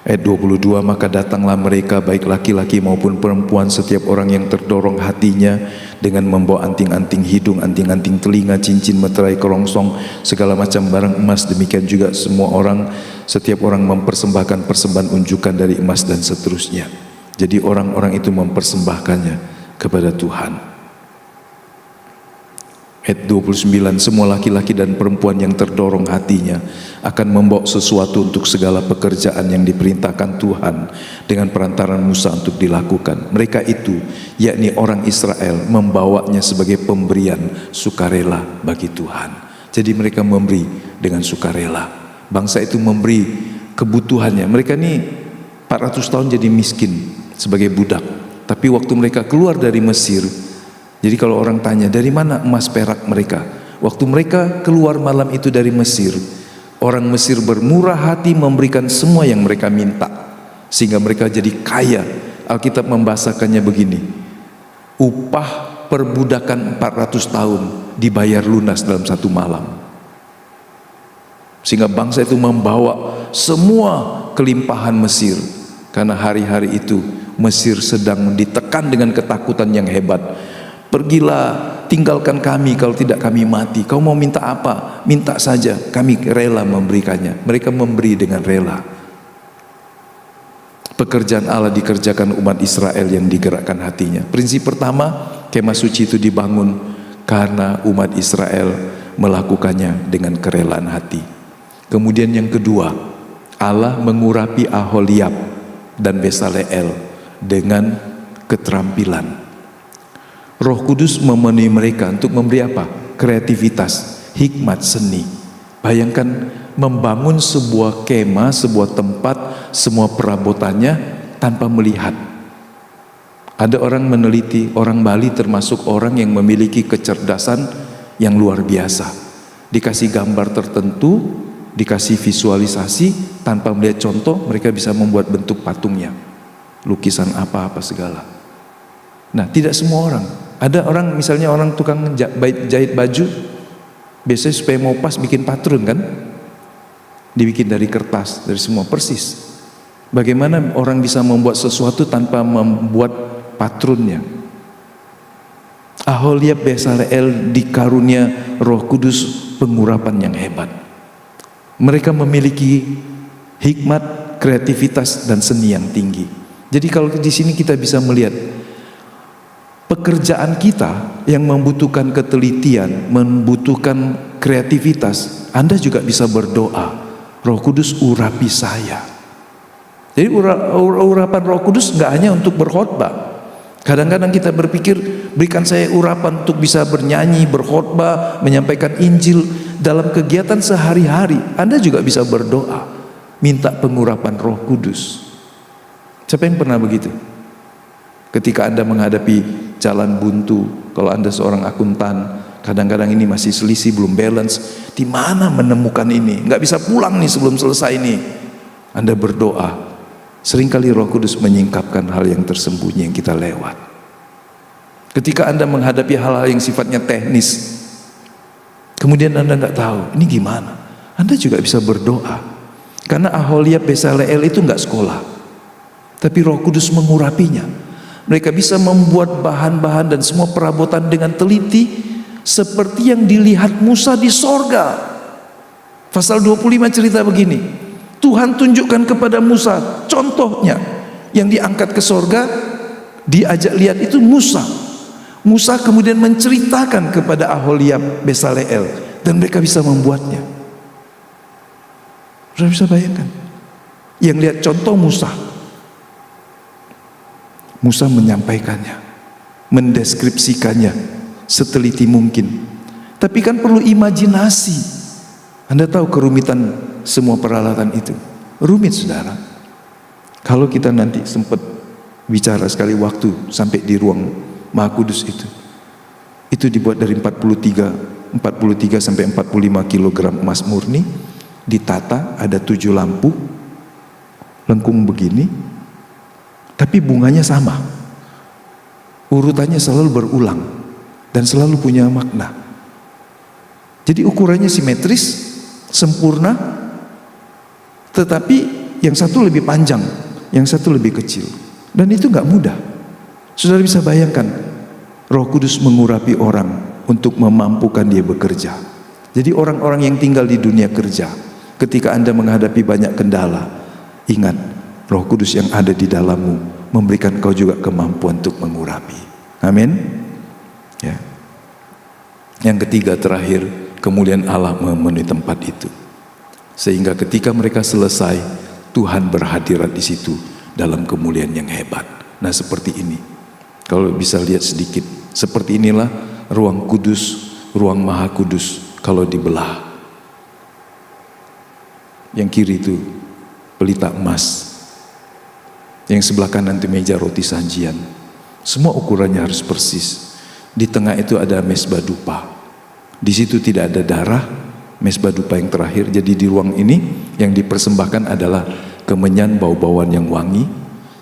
Ayat 22, maka datanglah mereka baik laki-laki maupun perempuan, setiap orang yang terdorong hatinya dengan membawa anting-anting hidung, anting-anting telinga, cincin, meterai, kerongsong, segala macam barang emas. Demikian juga semua orang, setiap orang mempersembahkan persembahan unjukan dari emas dan seterusnya. Jadi orang-orang itu mempersembahkannya kepada Tuhan. Ayat 29, semua laki-laki dan perempuan yang terdorong hatinya akan membawa sesuatu untuk segala pekerjaan yang diperintahkan Tuhan dengan perantaran Musa untuk dilakukan. Mereka itu, yakni orang Israel, membawanya sebagai pemberian sukarela bagi Tuhan. Jadi mereka memberi dengan sukarela. Bangsa itu memberi kebutuhannya. Mereka ini 400 tahun jadi miskin sebagai budak. Tapi waktu mereka keluar dari Mesir, jadi kalau orang tanya dari mana emas perak mereka, waktu mereka keluar malam itu dari Mesir, orang Mesir bermurah hati memberikan semua yang mereka minta, sehingga mereka jadi kaya. Alkitab membahasakannya begini, upah perbudakan 400 tahun dibayar lunas dalam satu malam. Sehingga bangsa itu membawa semua kelimpahan Mesir, karena hari-hari itu Mesir sedang ditekan dengan ketakutan yang hebat. Pergilah, tinggalkan kami, kalau tidak kami mati. Kau mau minta apa? Minta saja, kami rela memberikannya. Mereka memberi dengan rela. Pekerjaan Allah dikerjakan umat Israel yang digerakkan hatinya. Prinsip pertama, kemah suci itu dibangun karena umat Israel melakukannya dengan kerelaan hati. Kemudian yang kedua, Allah mengurapi Aholiab dan Besaleel dengan keterampilan. Roh Kudus memenuhi mereka untuk memberi apa? Kreativitas, hikmat, seni. Bayangkan membangun sebuah kemah, sebuah tempat, semua perabotannya tanpa melihat. Ada orang meneliti, orang Bali termasuk orang yang memiliki kecerdasan yang luar biasa. Dikasih gambar tertentu, dikasih visualisasi, tanpa melihat contoh, mereka bisa membuat bentuk patungnya. Lukisan apa-apa segala. Nah, tidak semua orang. Ada orang, misalnya orang tukang jahit baju, biasanya supaya mau pas bikin patrun kan, dibikin dari kertas, dari semua persis. Bagaimana orang bisa membuat sesuatu tanpa membuat patrunnya? Aholiab, Besaleel dikarunia Roh Kudus pengurapan yang hebat. Mereka memiliki hikmat, kreativitas dan seni yang tinggi. Jadi kalau di sini kita bisa melihat pekerjaan kita yang membutuhkan ketelitian, membutuhkan kreativitas. Anda juga bisa berdoa, Roh Kudus urapi saya. Jadi urapan Roh Kudus nggak hanya untuk berkhotbah. Kadang-kadang kita berpikir, berikan saya urapan untuk bisa bernyanyi, berkhotbah, menyampaikan Injil. dalam kegiatan sehari-hari Anda juga bisa berdoa, minta pengurapan Roh Kudus. Siapa yang pernah begitu? Ketika Anda menghadapi jalan buntu, kalau Anda seorang akuntan, kadang-kadang ini masih selisih, belum balance, di mana menemukan ini? Nggak bisa pulang nih sebelum selesai nih. Anda berdoa, seringkali Roh Kudus menyingkapkan hal yang tersembunyi yang kita lewat. Ketika Anda menghadapi hal-hal yang sifatnya teknis, kemudian Anda nggak tahu ini gimana, Anda juga bisa berdoa. Karena Aholiab Besaleel itu nggak sekolah, tapi Roh Kudus mengurapinya. Mereka bisa membuat bahan-bahan dan semua perabotan dengan teliti, seperti yang dilihat Musa di sorga. Pasal 25 cerita begini, Tuhan tunjukkan kepada Musa contohnya, yang diangkat ke sorga, diajak lihat itu Musa. Musa kemudian menceritakan kepada Aholiab Besaleel, dan mereka bisa membuatnya. Sudah bisa bayangkan, yang lihat contoh Musa menyampaikannya, mendeskripsikannya seteliti mungkin. Tapi kan perlu imajinasi. Anda tahu kerumitan semua peralatan itu, rumit saudara. Kalau kita nanti sempat bicara sekali waktu sampai di ruang Maha Kudus itu dibuat dari 43 sampai 45 kg emas murni, ditata, ada 7 lampu lengkung begini, tapi bunganya sama, urutannya selalu berulang dan selalu punya makna. Jadi ukurannya simetris, sempurna, tetapi yang satu lebih panjang, yang satu lebih kecil, dan itu nggak mudah. Saudara bisa bayangkan, Roh Kudus mengurapi orang untuk memampukan dia bekerja. Jadi orang-orang yang tinggal di dunia kerja, ketika Anda menghadapi banyak kendala, ingat, Roh Kudus yang ada di dalammu memberikan kau juga kemampuan untuk mengurapi. Amin. Ya. Yang ketiga, terakhir, kemuliaan Allah memenuhi tempat itu, sehingga ketika mereka selesai, Tuhan berhadirat di situ dalam kemuliaan yang hebat. Nah, seperti ini. Kalau bisa lihat sedikit, seperti inilah ruang kudus, ruang Maha Kudus kalau dibelah. Yang kiri itu pelita emas, yang sebelah kanan itu meja roti sajian. Semua ukurannya harus persis. Di tengah itu ada mesbah dupa. Di situ tidak ada darah, mesbah dupa yang terakhir. Jadi di ruang ini yang dipersembahkan adalah kemenyan, bau-bauan yang wangi.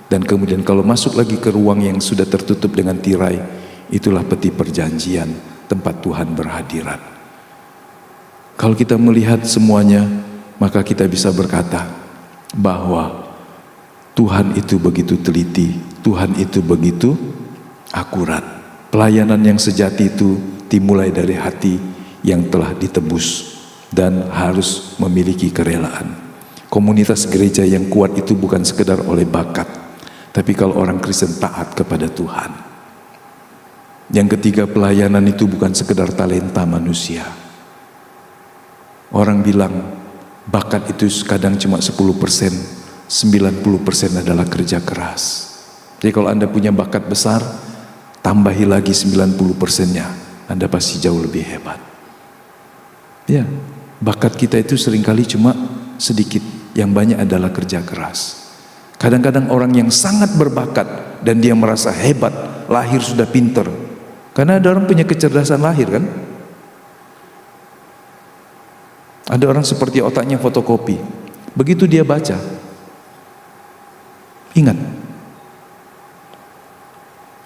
Dan kemudian kalau masuk lagi ke ruang yang sudah tertutup dengan tirai, itulah peti perjanjian, tempat Tuhan berhadirat. Kalau kita melihat semuanya, maka kita bisa berkata bahwa Tuhan itu begitu teliti, Tuhan itu begitu akurat. Pelayanan yang sejati itu dimulai dari hati yang telah ditebus dan harus memiliki kerelaan. Komunitas gereja yang kuat itu bukan sekedar oleh bakat, tapi kalau orang Kristen taat kepada Tuhan. Yang ketiga, pelayanan itu bukan sekedar talenta manusia. Orang bilang bakat itu kadang cuma 10%, 90% adalah kerja keras. Jadi kalau Anda punya bakat besar, tambahi lagi 90%-nya, Anda pasti jauh lebih hebat. Ya, bakat kita itu seringkali cuma sedikit, yang banyak adalah kerja keras. Kadang-kadang orang yang sangat berbakat dan dia merasa hebat, lahir sudah pinter. Karena ada orang punya kecerdasan lahir kan? Ada orang seperti otaknya fotokopi. Begitu dia baca, ingat.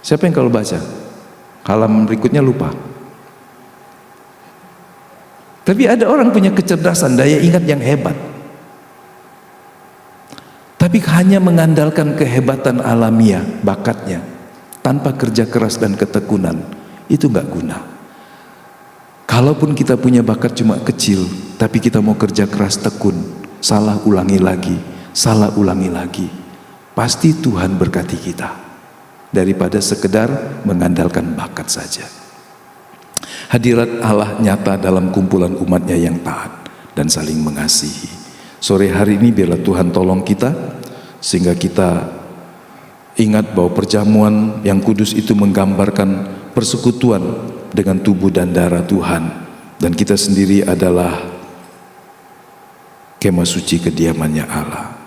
Siapa yang kalau baca, halaman berikutnya lupa. Tapi ada orang punya kecerdasan, daya ingat yang hebat. Tapi hanya mengandalkan kehebatan alamiah, bakatnya, tanpa kerja keras dan ketekunan, itu gak guna. Kalaupun kita punya bakat cuma kecil, tapi kita mau kerja keras tekun, salah ulangi lagi, pasti Tuhan berkati kita, daripada sekedar mengandalkan bakat saja. Hadirat Allah nyata dalam kumpulan umatnya yang taat dan saling mengasihi. Sore hari ini biarlah Tuhan tolong kita, sehingga kita ingat bahwa perjamuan yang kudus itu menggambarkan persekutuan dengan tubuh dan darah Tuhan Dan kita sendiri adalah kemah suci kediamannya Allah.